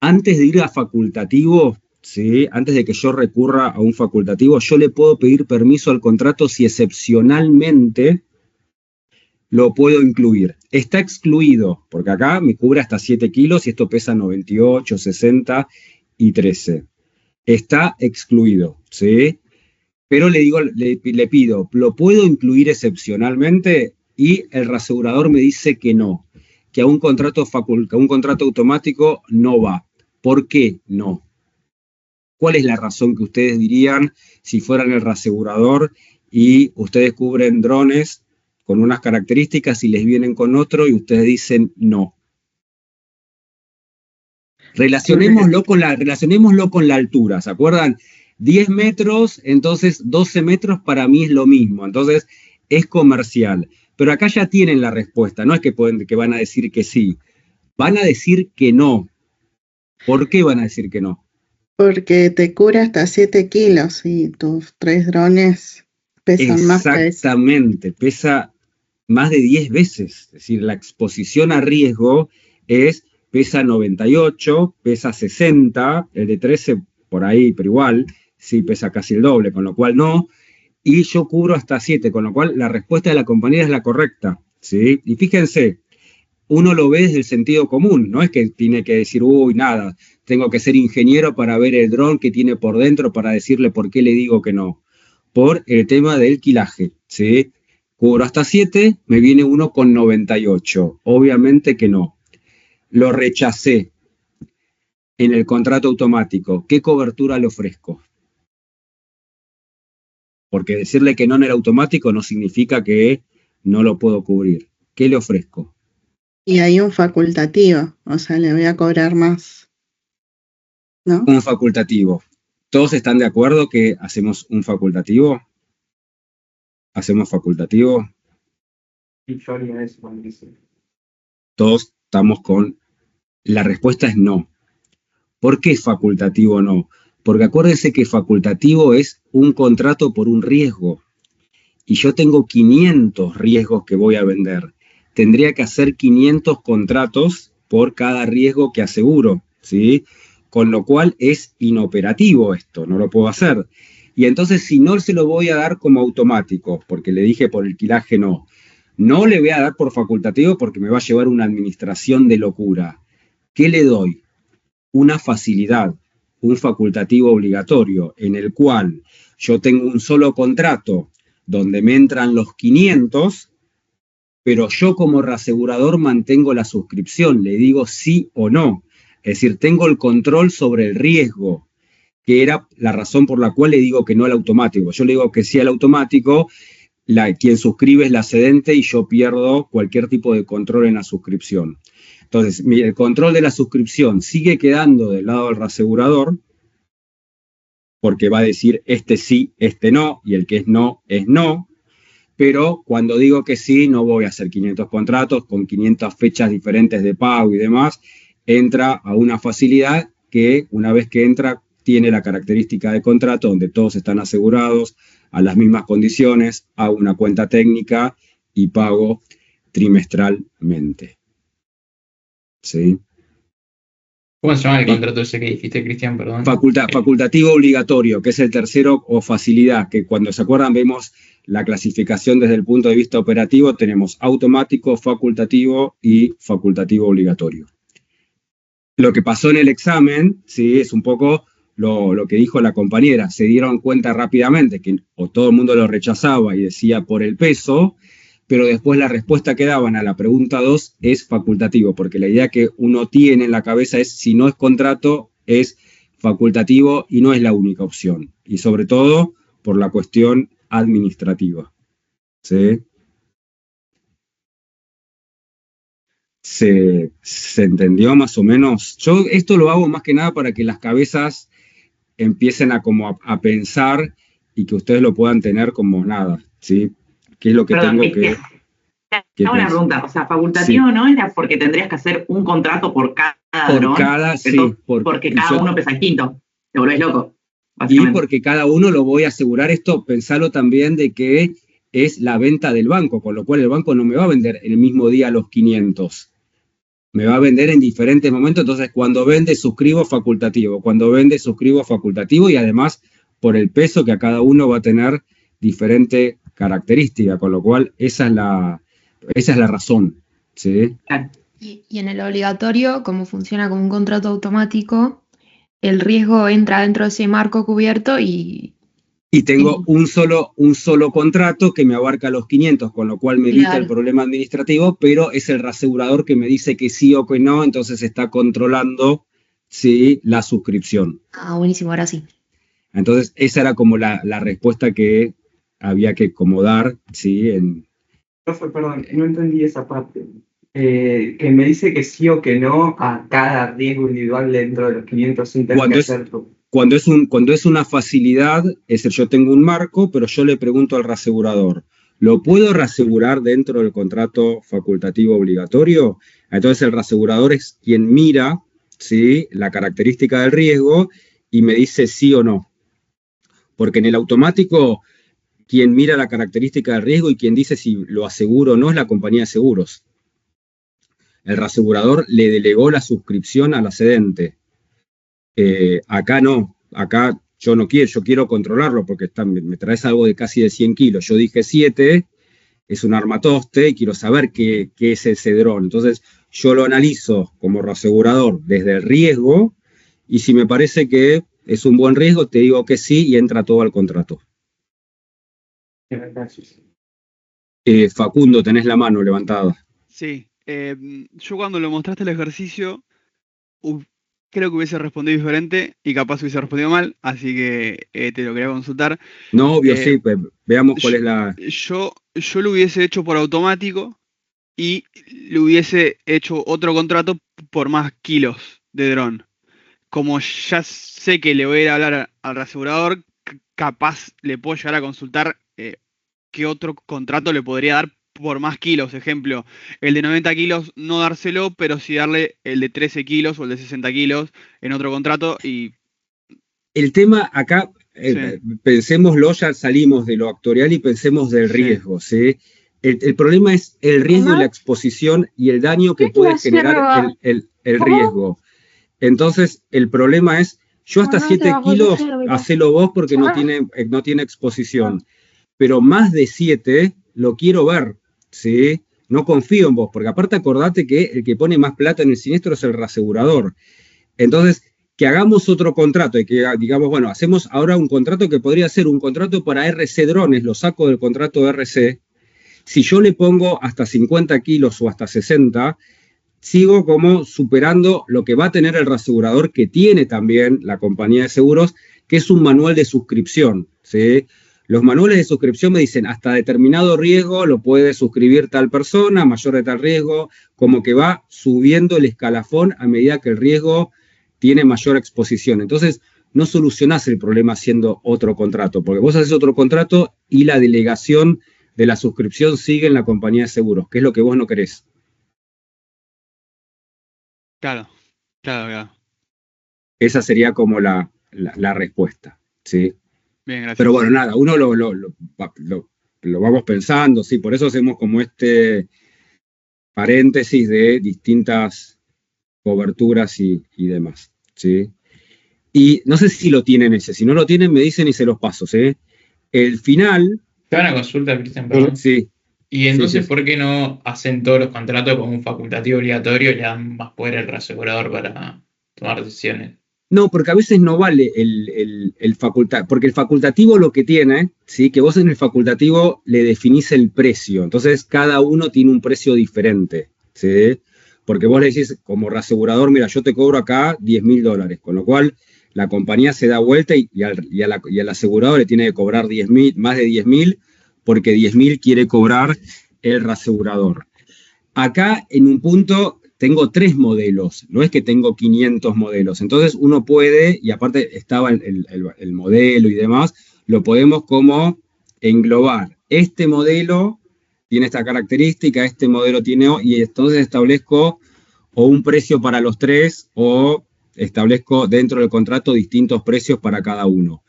antes de ir a facultativo, ¿sí? Antes de que yo recurra a un facultativo, yo le puedo pedir permiso al contrato si excepcionalmente lo puedo incluir. Está excluido, porque acá me cubre hasta 7 kilos y esto pesa 98, 60 y 13. Está excluido, ¿sí? Pero le pido, ¿lo puedo incluir excepcionalmente? Y el reasegurador me dice que no, que a un contrato automático no va. ¿Por qué no? ¿Cuál es la razón que ustedes dirían si fueran el reasegurador y ustedes cubren drones con unas características y les vienen con otro y ustedes dicen no? Relacionémoslo con la altura, ¿se acuerdan? 10 metros, entonces 12 metros para mí es lo mismo, entonces es comercial. Pero acá ya tienen la respuesta, no es que van a decir que sí, van a decir que no. ¿Por qué van a decir que no? Porque te cubre hasta 7 kilos y tus 3 drones pesan más que eso. Exactamente, pesa más de 10 veces. Es decir, la exposición a riesgo pesa 98, pesa 60, el de 13 por ahí, pero igual, sí pesa casi el doble, con lo cual no. Y yo cubro hasta 7, con lo cual la respuesta de la compañía es la correcta, ¿sí? Y fíjense, uno lo ve desde el sentido común, no es que tiene que decir, uy, nada, tengo que ser ingeniero para ver el dron que tiene por dentro para decirle por qué le digo que no. Por el tema del quilaje, ¿sí? Cubro hasta 7, me viene uno con 98. Obviamente que no. Lo rechacé en el contrato automático. ¿Qué cobertura le ofrezco? Porque decirle que no en el automático no significa que no lo puedo cubrir. ¿Qué le ofrezco? Y hay un facultativo, o sea, le voy a cobrar más, ¿no? Un facultativo. ¿Todos están de acuerdo que hacemos un facultativo? ¿Hacemos facultativo? Y yo haría eso, Mauricio. Todos estamos con... La respuesta es no. ¿Por qué facultativo no? Porque acuérdense que facultativo es un contrato por un riesgo. Y yo tengo 500 riesgos que voy a vender. Tendría que hacer 500 contratos por cada riesgo que aseguro, ¿sí? Con lo cual es inoperativo esto, no lo puedo hacer. Y entonces si no se lo voy a dar como automático, porque le dije por el quilaje no le voy a dar por facultativo porque me va a llevar una administración de locura. ¿Qué le doy? Una facilidad, un facultativo obligatorio, en el cual yo tengo un solo contrato donde me entran los 500, pero yo como reasegurador mantengo la suscripción, le digo sí o no. Es decir, tengo el control sobre el riesgo, que era la razón por la cual le digo que no al automático. Yo le digo que sí al automático, quien suscribe es la cedente y yo pierdo cualquier tipo de control en la suscripción. Entonces, el control de la suscripción sigue quedando del lado del reasegurador, porque va a decir este sí, este no, y el que es no, pero cuando digo que sí, no voy a hacer 500 contratos con 500 fechas diferentes de pago y demás, entra a una facilidad que una vez que entra tiene la característica de contrato donde todos están asegurados a las mismas condiciones, hago una cuenta técnica y pago trimestralmente. ¿Sí? ¿Cómo se llama el contrato ese que dijiste, Cristian? Perdón. Facultativo obligatorio, que es el tercero, o facilidad, que cuando se acuerdan vemos la clasificación desde el punto de vista operativo, tenemos automático, facultativo y facultativo obligatorio. Lo que pasó en el examen, sí, es un poco lo que dijo la compañera. Se dieron cuenta rápidamente que o todo el mundo lo rechazaba y decía por el peso, pero después la respuesta que daban a la pregunta 2 es facultativo, porque la idea que uno tiene en la cabeza es, si no es contrato, es facultativo y no es la única opción. Y sobre todo, por la cuestión administrativa. ¿Sí? ¿Se entendió más o menos? Yo esto lo hago más que nada para que las cabezas empiecen a pensar y que ustedes lo puedan tener como nada, ¿sí? ¿Qué es lo que Perdón, tengo que hago una pensar? pregunta, o sea, facultativo Sí. no era porque tendrías que hacer un contrato por cada Por dron, cada, sí, porque cada uno pesa quinto, te volvés loco, y básicamente. porque cada uno lo voy a asegurar esto, pensalo también de que es la venta del banco, con lo cual el banco no me va a vender el mismo día los 500. Me va a vender en diferentes momentos, entonces cuando vende suscribo facultativo, cuando vende suscribo facultativo y además por el peso que a cada uno va a tener diferente característica, con lo cual esa es la razón, ¿sí? Claro. Y en el obligatorio, como funciona como un contrato automático, el riesgo entra dentro de ese marco cubierto y Y tengo un solo contrato que me abarca los 500, con lo cual me evita Claro. el problema administrativo, pero es el reasegurador que me dice que sí o que no, entonces está controlando, ¿sí?, la suscripción. buenísimo, ahora sí. Entonces, esa era como la respuesta que había que acomodar, ¿sí? Profe, perdón, no entendí esa parte. Que me dice que sí o que no a cada riesgo individual dentro de los 500 sin tener Cuando que es- hacer tú. Cuando es una facilidad, es decir, yo tengo un marco, pero yo le pregunto al reasegurador, ¿lo puedo reasegurar dentro del contrato facultativo obligatorio? Entonces el reasegurador es quien mira, ¿sí?, la característica del riesgo y me dice sí o no. Porque en el automático, quien mira la característica del riesgo y quien dice si lo aseguro o no es la compañía de seguros. El reasegurador le delegó la suscripción al accedente. Acá no, acá yo no quiero, yo quiero controlarlo porque me traes algo de casi de 100 kilos. Yo dije 7, es un armatoste y quiero saber qué es ese dron. Entonces yo lo analizo como reasegurador desde el riesgo y si me parece que es un buen riesgo, te digo que sí y entra todo al contrato. Gracias. Facundo, tenés la mano levantada. Sí, yo cuando lo mostraste el ejercicio, creo que hubiese respondido diferente y capaz hubiese respondido mal, así que te lo quería consultar. No, obvio, sí, pues, veamos cuál es la... Yo lo hubiese hecho por automático y le hubiese hecho otro contrato por más kilos de dron. Como ya sé que le voy a ir a hablar al reasegurador, capaz le puedo llegar a consultar qué otro contrato le podría dar por más kilos. Ejemplo, el de 90 kilos no dárselo, pero sí darle el de 13 kilos o el de 60 kilos en otro contrato. Y el tema acá, pensémoslo, ya salimos de lo actuarial y pensemos del riesgo, ¿sí? El problema es el riesgo y la exposición y el daño que puede generar el riesgo. Entonces, el problema es, yo hasta 7 kilos, hacelo vos porque no tiene exposición. Pero más de 7 lo quiero ver, ¿sí? No confío en vos, porque aparte acordate que el que pone más plata en el siniestro es el reasegurador. Entonces, que hagamos otro contrato y que digamos, bueno, hacemos ahora un contrato que podría ser un contrato para RC drones, lo saco del contrato de RC. Si yo le pongo hasta 50 kilos o hasta 60, sigo como superando lo que va a tener el reasegurador, que tiene también la compañía de seguros, que es un manual de suscripción, ¿sí? Los manuales de suscripción me dicen hasta determinado riesgo lo puede suscribir tal persona, mayor de tal riesgo, como que va subiendo el escalafón a medida que el riesgo tiene mayor exposición. Entonces, no solucionás el problema haciendo otro contrato, porque vos haces otro contrato y la delegación de la suscripción sigue en la compañía de seguros, que es lo que vos no querés. Claro. Esa sería como la respuesta, ¿sí? Bien, gracias. Pero bueno, nada, uno lo vamos pensando, sí, por eso hacemos como este paréntesis de distintas coberturas y demás, ¿sí? Y no sé si lo tienen ese, si no lo tienen me dicen y se los paso, ¿sí? El final... Te van a consulta, Cristian, perdón. Sí. Y entonces, sí. ¿por qué no hacen todos los contratos como un facultativo obligatorio y le dan más poder al reasegurador para tomar decisiones? No, porque a veces no vale el facultativo, porque el facultativo lo que tiene, ¿sí?, que vos en el facultativo le definís el precio, entonces cada uno tiene un precio diferente, ¿sí? Porque vos le decís como reasegurador, mira, yo te cobro acá $10.000, con lo cual la compañía se da vuelta y al asegurador le tiene que cobrar más de 10.000, porque 10.000 quiere cobrar el reasegurador. Acá en un punto... tengo 3 modelos, no es que tengo 500 modelos. Entonces uno puede, y aparte estaba el modelo y demás, lo podemos como englobar. Este modelo tiene esta característica, este modelo tiene, y entonces establezco o un precio para los tres o establezco dentro del contrato distintos precios para cada uno.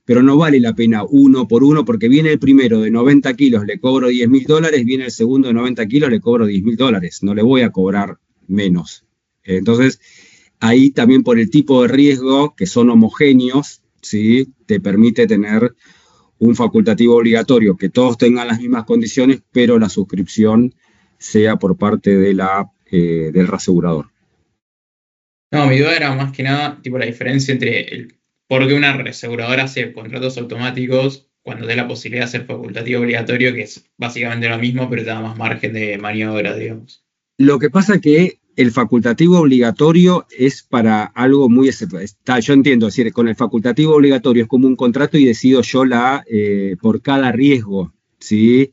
Pero no vale la pena uno por uno, porque viene el primero de 90 kilos, le cobro $10.000, viene el segundo de 90 kilos, le cobro $10.000, no le voy a cobrar menos. Entonces, ahí también por el tipo de riesgo, que son homogéneos, ¿sí? Te permite tener un facultativo obligatorio, que todos tengan las mismas condiciones, pero la suscripción sea por parte de del reasegurador. No, mi duda era más que nada, tipo, la diferencia entre por qué una reaseguradora hace contratos automáticos cuando te da la posibilidad de hacer facultativo obligatorio, que es básicamente lo mismo, pero te da más margen de maniobra, digamos. Lo que pasa que el facultativo obligatorio es para algo muy... Yo entiendo, es decir, con el facultativo obligatorio es como un contrato y decido yo por cada riesgo, ¿sí?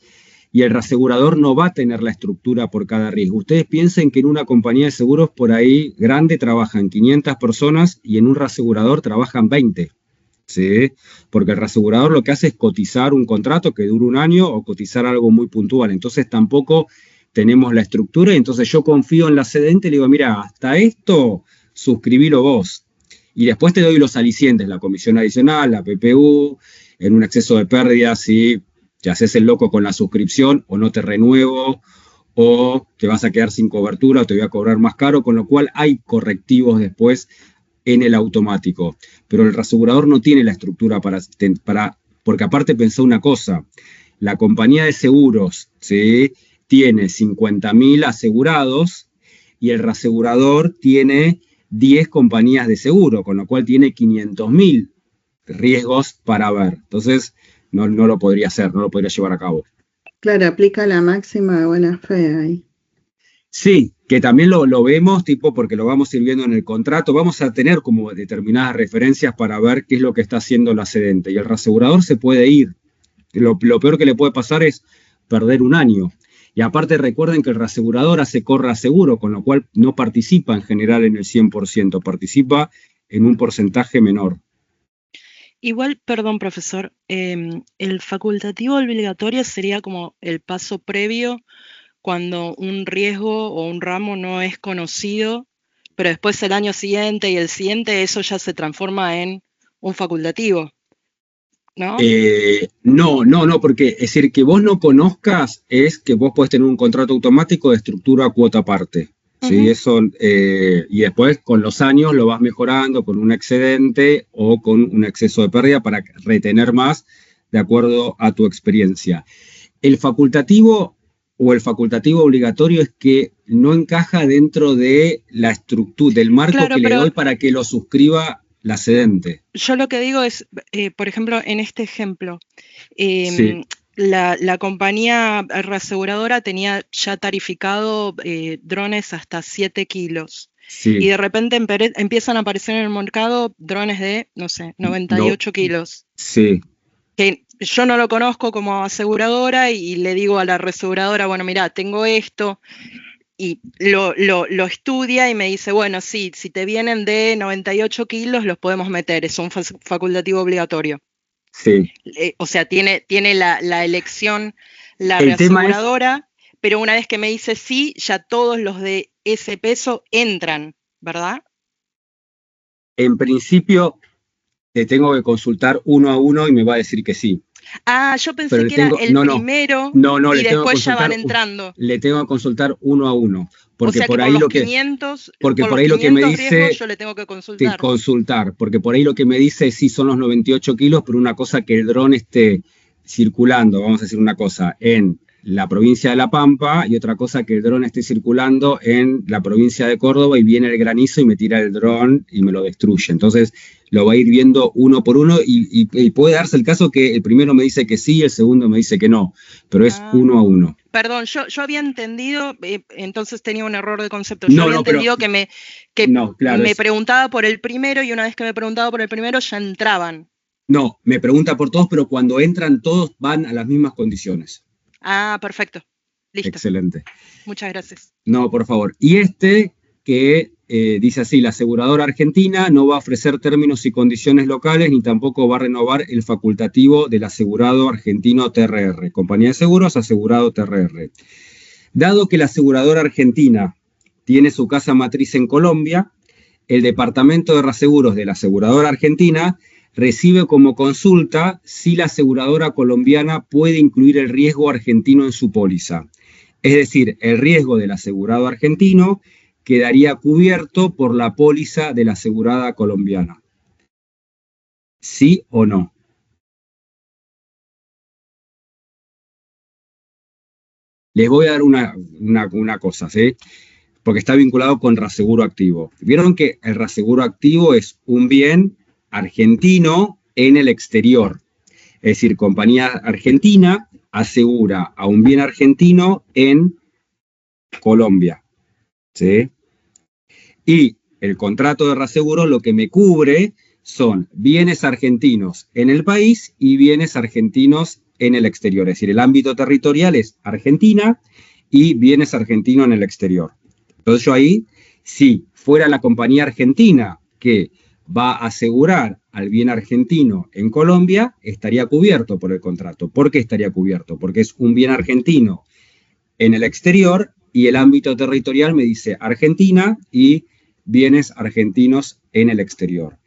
Y el reasegurador no va a tener la estructura por cada riesgo. Ustedes piensen que en una compañía de seguros por ahí grande trabajan 500 personas y en un reasegurador trabajan 20, ¿sí? Porque el reasegurador lo que hace es cotizar un contrato que dure un año o cotizar algo muy puntual. Entonces tampoco tenemos la estructura y entonces yo confío en la cedente y le digo, mira, hasta esto suscribilo vos. Y después te doy los alicientes, la comisión adicional, la PPU, en un exceso de pérdidas, si te haces el loco con la suscripción o no te renuevo, o te vas a quedar sin cobertura o te voy a cobrar más caro, con lo cual hay correctivos después en el automático. Pero el reasegurador no tiene la estructura porque aparte pensó una cosa, la compañía de seguros, ¿sí?, tiene 50.000 asegurados y el reasegurador tiene 10 compañías de seguro, con lo cual tiene 500.000 riesgos para ver. Entonces, no lo podría hacer, no lo podría llevar a cabo. Claro, aplica la máxima de buena fe ahí. Sí, que también lo vemos, porque lo vamos a ir viendo en el contrato, vamos a tener como determinadas referencias para ver qué es lo que está haciendo la cedente, y el reasegurador se puede ir. Lo peor que le puede pasar es perder un año. Y aparte recuerden que el reasegurador hace correaseguro, con lo cual no participa en general en el 100%, participa en un porcentaje menor. Igual, perdón, profesor, el facultativo obligatorio sería como el paso previo cuando un riesgo o un ramo no es conocido, pero después el año siguiente y el siguiente eso ya se transforma en un facultativo, ¿no? No, porque es decir, que vos no conozcas es que vos podés tener un contrato automático de estructura cuota aparte. ¿Sí? Eso, y después con los años lo vas mejorando con un excedente o con un exceso de pérdida para retener más de acuerdo a tu experiencia. El facultativo o el facultativo obligatorio es que no encaja dentro de la estructura, del marco que le doy para que lo suscriba la cedente. Yo lo que digo es, por ejemplo, en este ejemplo, sí. La compañía reaseguradora tenía ya tarificado drones hasta 7 kilos. Sí. Y de repente empiezan a aparecer en el mercado drones de, no sé, 98 kilos. Sí. Que yo no lo conozco como aseguradora y le digo a la reaseguradora, bueno, mira, tengo esto. Y lo estudia y me dice, bueno, sí, si te vienen de 98 kilos los podemos meter, es un facultativo obligatorio. Sí. O sea, tiene la elección la reaseguradora, pero una vez que me dice sí, ya todos los de ese peso entran, ¿verdad? En principio, te tengo que consultar uno a uno y me va a decir que sí. Ah, yo pensé que era el primero y después ya van entrando. Le tengo que consultar uno a uno. Porque o sea por que ahí por lo que 500, porque por por ahí lo que me dice yo le tengo que consultar. Porque por ahí lo que me dice sí son los 98 kilos, pero una cosa que el dron esté circulando, vamos a decir una cosa, en la provincia de La Pampa y otra cosa que el dron esté circulando en la provincia de Córdoba y viene el granizo y me tira el dron y me lo destruye. Entonces lo va a ir viendo uno por uno y puede darse el caso que el primero me dice que sí y el segundo me dice que no, pero es uno a uno. Perdón, yo había entendido, entonces tenía un error de concepto. Yo había entendido que me preguntaba por el primero y una vez que me preguntaba por el primero ya entraban. No, me pregunta por todos, pero cuando entran todos van a las mismas condiciones. Ah, perfecto. Listo. Excelente. Muchas gracias. No, por favor. Y que dice así: la aseguradora argentina no va a ofrecer términos y condiciones locales ni tampoco va a renovar el facultativo del asegurado argentino TRR, Compañía de Seguros Asegurado TRR. Dado que la aseguradora argentina tiene su casa matriz en Colombia, el departamento de reaseguros de la aseguradora argentina recibe como consulta si la aseguradora colombiana puede incluir el riesgo argentino en su póliza. Es decir, el riesgo del asegurado argentino quedaría cubierto por la póliza de la asegurada colombiana. ¿Sí o no? Les voy a dar una cosa, ¿sí? Porque está vinculado con reaseguro activo. Vieron que el reaseguro activo es un bien argentino en el exterior. Es decir, compañía argentina asegura a un bien argentino en Colombia, ¿sí? Y el contrato de reaseguro lo que me cubre son bienes argentinos en el país y bienes argentinos en el exterior. Es decir, el ámbito territorial es Argentina y bienes argentinos en el exterior. Entonces yo ahí, si fuera la compañía argentina que va a asegurar al bien argentino en Colombia, estaría cubierto por el contrato. ¿Por qué estaría cubierto? Porque es un bien argentino en el exterior y el ámbito territorial me dice Argentina y bienes argentinos en el exterior.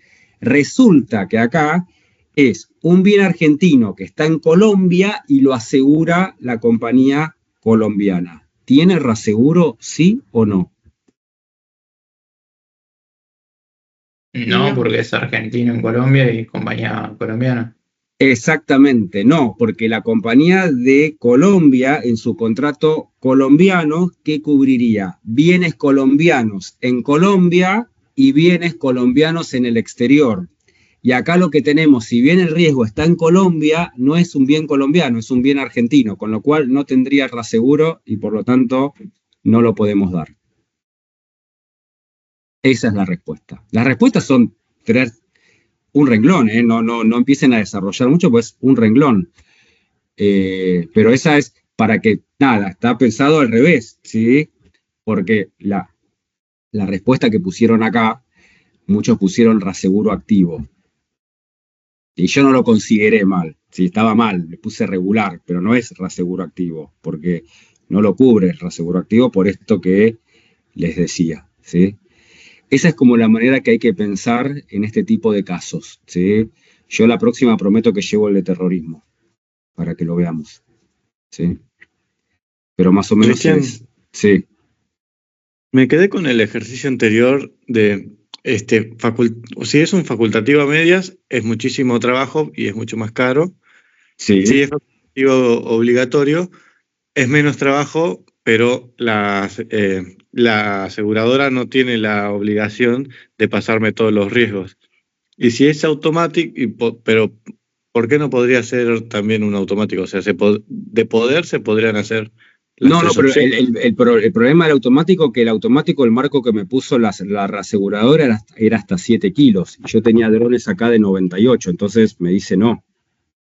Resulta que acá es un bien argentino que está en Colombia y lo asegura la compañía colombiana. ¿Tiene reaseguro, sí o no? No, porque es argentino en Colombia y compañía colombiana. Exactamente, no, porque la compañía de Colombia, en su contrato colombiano, ¿qué cubriría? Bienes colombianos en Colombia y bienes colombianos en el exterior. Y acá lo que tenemos, si bien el riesgo está en Colombia, no es un bien colombiano, es un bien argentino, con lo cual no tendría reaseguro y por lo tanto no lo podemos dar. Esa es la respuesta. Las respuestas son un renglón, no empiecen a desarrollar mucho, pues un renglón. Pero esa es para que, nada, está pensado al revés, ¿sí? Porque la respuesta que pusieron acá, muchos pusieron reaseguro activo. Y yo no lo consideré mal, sí, estaba mal, le puse regular, pero no es reaseguro activo, porque no lo cubre el reaseguro activo por esto que les decía, ¿sí? Esa es como la manera que hay que pensar en este tipo de casos, ¿sí? Yo la próxima prometo que llevo el de terrorismo, para que lo veamos, ¿sí? Pero más o menos es, sí. Me quedé con el ejercicio anterior de, si es un facultativo a medias, es muchísimo trabajo y es mucho más caro. Sí. Si es facultativo obligatorio, es menos trabajo, pero la aseguradora no tiene la obligación de pasarme todos los riesgos. Y si es automático, pero ¿por qué no podría ser también un automático? O sea, de poder se podrían hacer las No, tres pero opciones. el problema del automático, que el automático, el marco que me puso la aseguradora era hasta 7 kilos. Y yo tenía drones acá de 98, entonces me dice no.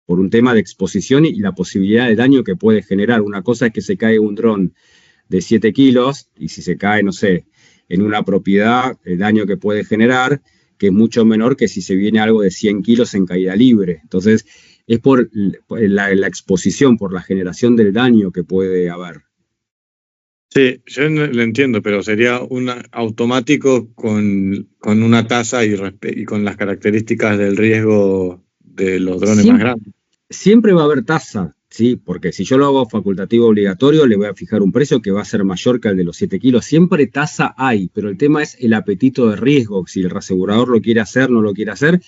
Por un tema de exposición y la posibilidad de daño que puede generar. Una cosa es que se cae un dron de 7 kilos y si se cae, no sé, en una propiedad, el daño que puede generar, que es mucho menor que si se viene algo de 100 kilos en caída libre. Entonces, es por la exposición, por la generación del daño que puede haber. Sí, yo lo entiendo, pero sería un automático con una tasa y con las características del riesgo de los drones más grandes. Siempre va a haber tasa, ¿sí? Porque si yo lo hago facultativo obligatorio, le voy a fijar un precio que va a ser mayor que el de los 7 kilos. Siempre tasa hay, pero el tema es el apetito de riesgo. Si el reasegurador lo quiere hacer, no lo quiere hacer.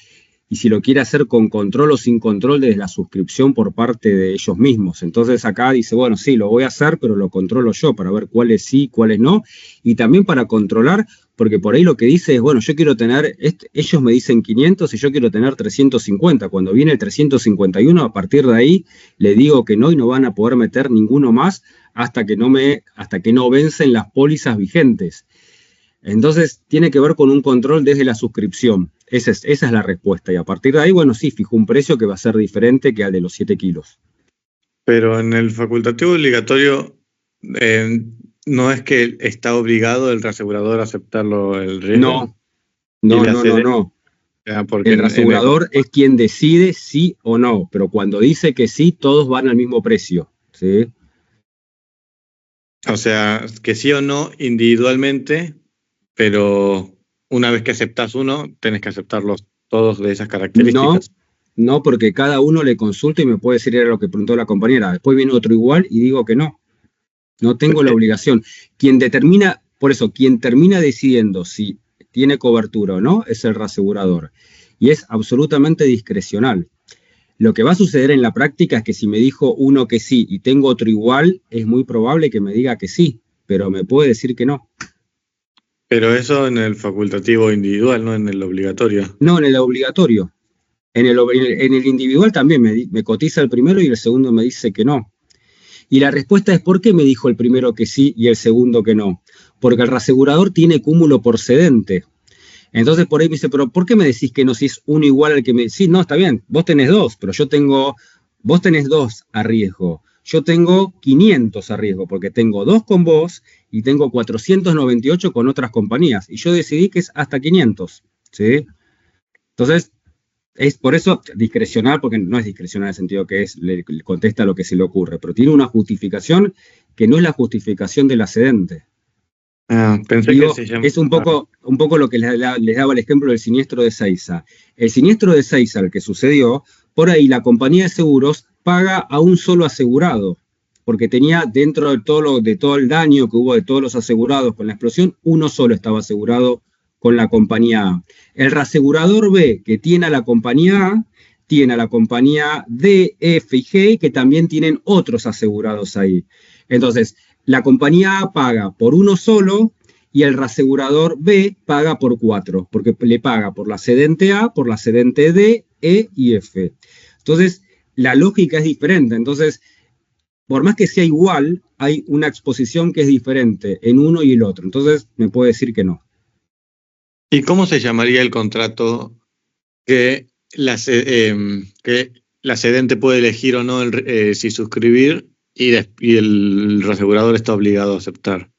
Y si lo quiere hacer con control o sin control desde la suscripción por parte de ellos mismos. Entonces acá dice, bueno, sí, lo voy a hacer, pero lo controlo yo para ver cuáles sí, cuáles no. Y también para controlar, porque por ahí lo que dice es, bueno, yo quiero tener, ellos me dicen 500 y yo quiero tener 350. Cuando viene el 351, a partir de ahí le digo que no y no van a poder meter ninguno más hasta que no vencen las pólizas vigentes. Entonces tiene que ver con un control desde la suscripción. Esa es la respuesta. Y a partir de ahí, bueno, sí, fijo un precio que va a ser diferente que al de los 7 kilos. Pero en el facultativo obligatorio no es que está obligado el reasegurador a aceptarlo el riesgo. No. Porque el reasegurador es quien decide sí o no, pero cuando dice que sí, todos van al mismo precio, ¿sí? O sea, que sí o no individualmente, pero una vez que aceptas uno, tenés que aceptarlos todos de esas características. No, porque cada uno le consulta y me puede decir era lo que preguntó la compañera. Después viene otro igual y digo que no. No tengo la obligación. Quien termina decidiendo si tiene cobertura o no es el reasegurador. Y es absolutamente discrecional. Lo que va a suceder en la práctica es que si me dijo uno que sí y tengo otro igual, es muy probable que me diga que sí, pero me puede decir que no. Pero eso en el facultativo individual, no en el obligatorio. No, en el obligatorio. En el individual también me cotiza el primero y el segundo me dice que no. Y la respuesta es ¿por qué me dijo el primero que sí y el segundo que no? Porque el reasegurador tiene cúmulo por cedente. Entonces por ahí me dice, pero ¿por qué me decís que no si es uno igual al que me... Sí, no, está bien, vos tenés dos, pero vos tenés dos a riesgo. Yo tengo 500 a riesgo porque tengo dos con vos y tengo 498 con otras compañías. Y yo decidí que es hasta 500, ¿sí? Entonces, es por eso discrecional, porque no es discrecional en el sentido que le contesta lo que se le ocurre, pero tiene una justificación que no es la justificación del accedente. Pensé que se llama... Es un poco lo que les daba el ejemplo del siniestro de Seiza. El siniestro de Seiza, el que sucedió, por ahí la compañía de seguros paga a un solo asegurado, porque tenía dentro de todo el daño que hubo de todos los asegurados con la explosión, uno solo estaba asegurado con la compañía A. El reasegurador B, que tiene a la compañía A, tiene a la compañía D, F y G, que también tienen otros asegurados ahí. Entonces, la compañía A paga por uno solo y el reasegurador B paga por 4, porque le paga por la cedente A, por la cedente D, E y F. Entonces, la lógica es diferente. Entonces, por más que sea igual, hay una exposición que es diferente en uno y el otro. Entonces, me puede decir que no. ¿Y cómo se llamaría el contrato que la cedente puede elegir o no si suscribir y el reasegurador está obligado a aceptar?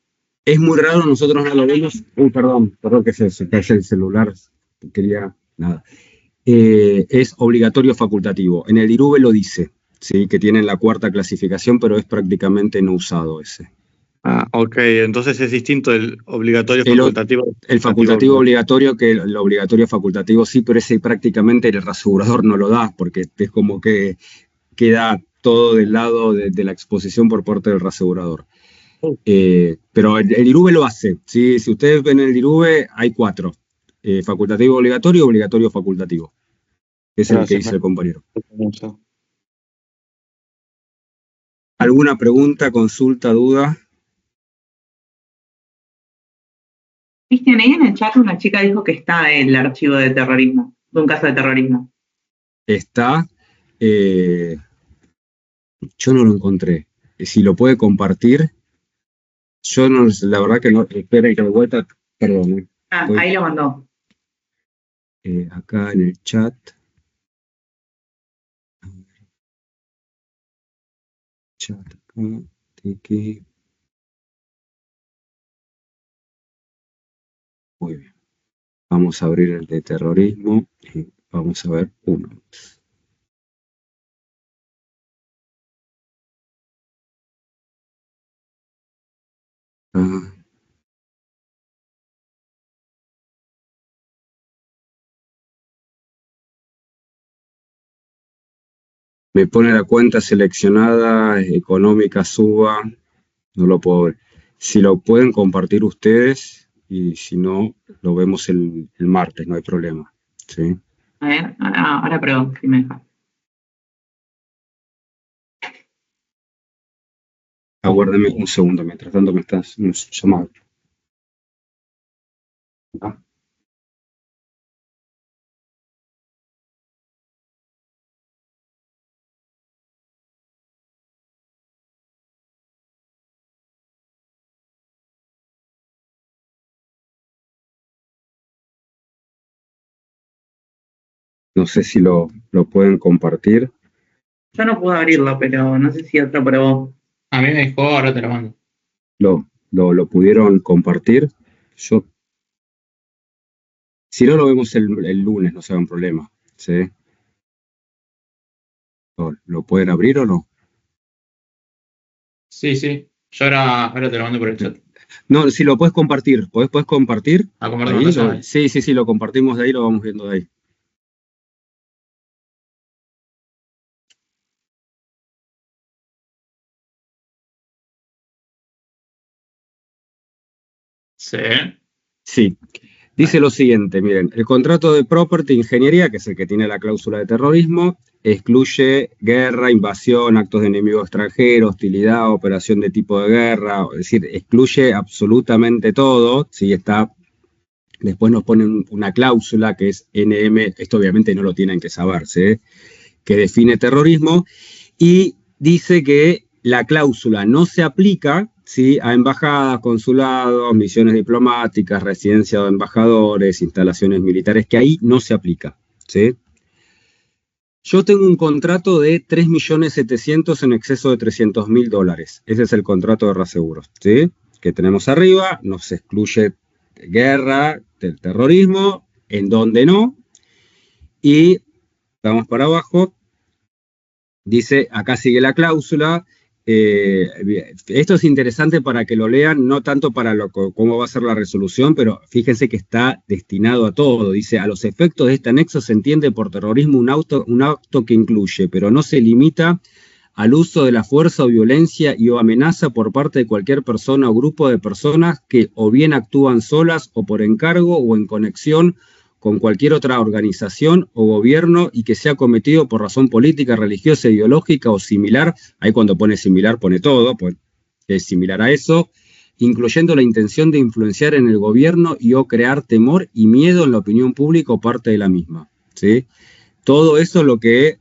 Es muy raro, nosotros no lo vemos. Perdón que se cayó el celular. Nada. Es obligatorio facultativo. En el IRUBE lo dice, ¿sí? Que tienen la cuarta clasificación, pero es prácticamente no usado ese. Ok, entonces es distinto el obligatorio facultativo. El facultativo obligatorio que el obligatorio facultativo sí, pero ese prácticamente el reasegurador no lo da, porque es como que queda todo del lado de la exposición por parte del reasegurador. Pero el IRUBE lo hace, ¿sí? Si ustedes ven el IRUBE, hay 4. Facultativo obligatorio, obligatorio facultativo. Es el que dice el compañero. ¿Alguna pregunta, consulta, duda? Cristian, ahí en el chat una chica dijo que está el archivo de terrorismo, de un caso de terrorismo. Está. Yo no lo encontré. Si lo puede compartir. Yo no, la verdad que no. Esperen que me vuelta. Perdón. Ahí lo mandó. Acá en el chat. Chat acá. Tiki. Muy bien. Vamos a abrir el de terrorismo y vamos a ver uno. Me pone la cuenta seleccionada, económica, suba, no lo puedo ver. Si lo pueden compartir ustedes y si no, lo vemos el martes, no hay problema. ¿Sí? A ver, ahora pruebo, si me deja. Aguárdame un segundo, mientras tanto me estás llamando. No sé si lo pueden compartir. Yo no pude abrirlo, pero no sé si otro probó. A mí me dejó, ahora te lo mando. ¿Lo pudieron compartir? Si no, lo vemos el lunes, no se hagan problema. ¿Sí? ¿Lo pueden abrir o no? Sí, sí. Yo ahora te lo mando por el chat. No, si lo puedes compartir. ¿Puedes compartir? Compartimos Ahí, sí, lo compartimos de ahí, lo vamos viendo de ahí. Sí. Sí. Dice lo siguiente, miren, el contrato de property ingeniería, que es el que tiene la cláusula de terrorismo, excluye guerra, invasión, actos de enemigo extranjero, hostilidad, operación de tipo de guerra, es decir, excluye absolutamente todo, ¿sí? Después nos ponen una cláusula que es NM, esto obviamente no lo tienen que saber, ¿sí? Que define terrorismo, y dice que la cláusula no se aplica, ¿sí? A embajadas, consulados, misiones diplomáticas, residencia de embajadores, instalaciones militares, que ahí no se aplica, ¿sí? Yo tengo un contrato de 3.700.000 en exceso de $300.000. Ese es el contrato de reaseguros, ¿sí? Que tenemos arriba, nos excluye guerra, del terrorismo, en donde no, y vamos para abajo, dice, acá sigue la cláusula. Esto es interesante para que lo lean, no tanto para cómo va a ser la resolución, pero fíjense que está destinado a todo. Dice, a los efectos de este anexo se entiende por terrorismo un acto que incluye, pero no se limita al uso de la fuerza o violencia y o amenaza por parte de cualquier persona o grupo de personas que o bien actúan solas o por encargo o en conexión con cualquier otra organización o gobierno y que sea cometido por razón política, religiosa, ideológica o similar. Ahí cuando pone similar pone todo, pues es similar a eso, incluyendo la intención de influenciar en el gobierno y o crear temor y miedo en la opinión pública o parte de la misma, ¿sí? Todo eso es lo que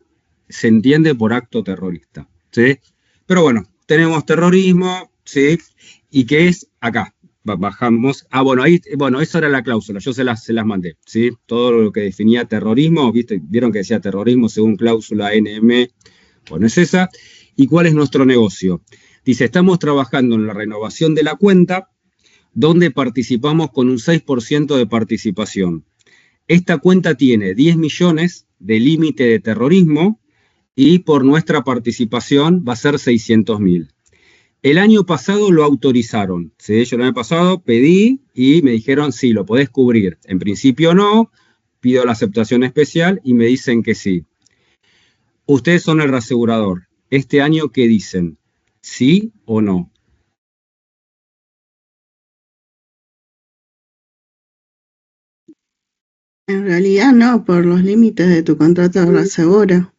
se entiende por acto terrorista, ¿sí? Pero bueno, tenemos terrorismo, ¿sí? ¿Y qué es acá? Bajamos. Bueno, esa era la cláusula, yo se las mandé, ¿sí? Todo lo que definía terrorismo, vieron que decía terrorismo según cláusula NM, bueno, es esa. ¿Y cuál es nuestro negocio? Dice, estamos trabajando en la renovación de la cuenta, donde participamos con un 6% de participación. Esta cuenta tiene 10 millones de límite de terrorismo y por nuestra participación va a ser 600.000. El año pasado lo autorizaron, ¿sí? Yo el año pasado pedí y me dijeron, sí, lo podés cubrir. En principio no, pido la aceptación especial y me dicen que sí. Ustedes son el reasegurador. ¿Este año qué dicen? ¿Sí o no? En realidad no, por los límites de tu contrato de reaseguro.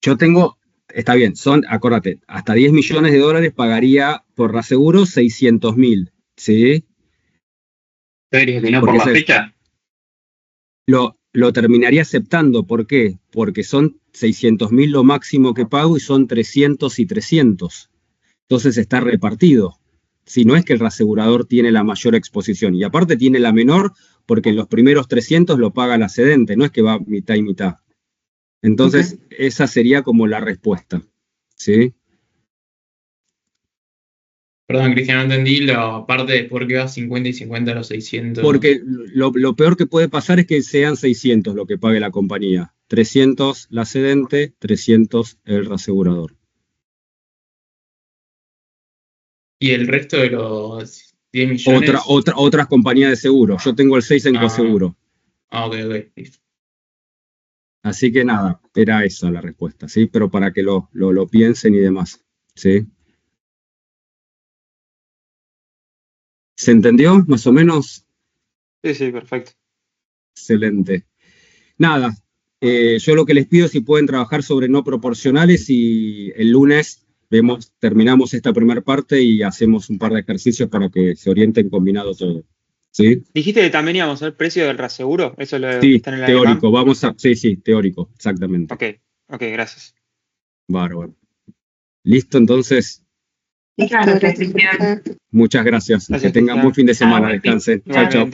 Yo tengo, está bien, acordate, hasta 10 millones de dólares pagaría por reaseguro 600.000, ¿sí? ¿Pero que no por la fecha? Lo terminaría aceptando, ¿por qué? Porque son 600.000 lo máximo que pago y son 300 y 300. Entonces está repartido. Si no es que el reasegurador tiene la mayor exposición, y aparte tiene la menor, porque en los primeros 300 lo paga la cedente, no es que va mitad y mitad. Entonces, esa sería como la respuesta, ¿sí? Perdón, Cristian, no entendí la parte de por qué va 50 y 50 a los 600. Porque lo peor que puede pasar es que sean 600 lo que pague la compañía. 300 la cedente, 300 el reasegurador. ¿Y el resto de los 10 millones? Otras compañías de seguro. Yo tengo el 6 en Coseguro. Ok, listo. Así que nada, era esa la respuesta, ¿sí? Pero para que lo piensen y demás, ¿sí? ¿Se entendió, más o menos? Sí, perfecto. Excelente. Nada, yo lo que les pido es si pueden trabajar sobre no proporcionales y el lunes terminamos esta primera parte y hacemos un par de ejercicios para que se orienten combinado todo. ¿Sí? ¿Dijiste que también íbamos a ver el precio del reaseguro? Eso lo Sí, está en el teórico, sí, teórico, exactamente. Ok, gracias. Bárbaro. ¿Listo entonces? Muchas gracias, Cristian. Muchas gracias. Que tengan buen fin de semana. Descansen. Chao, chao.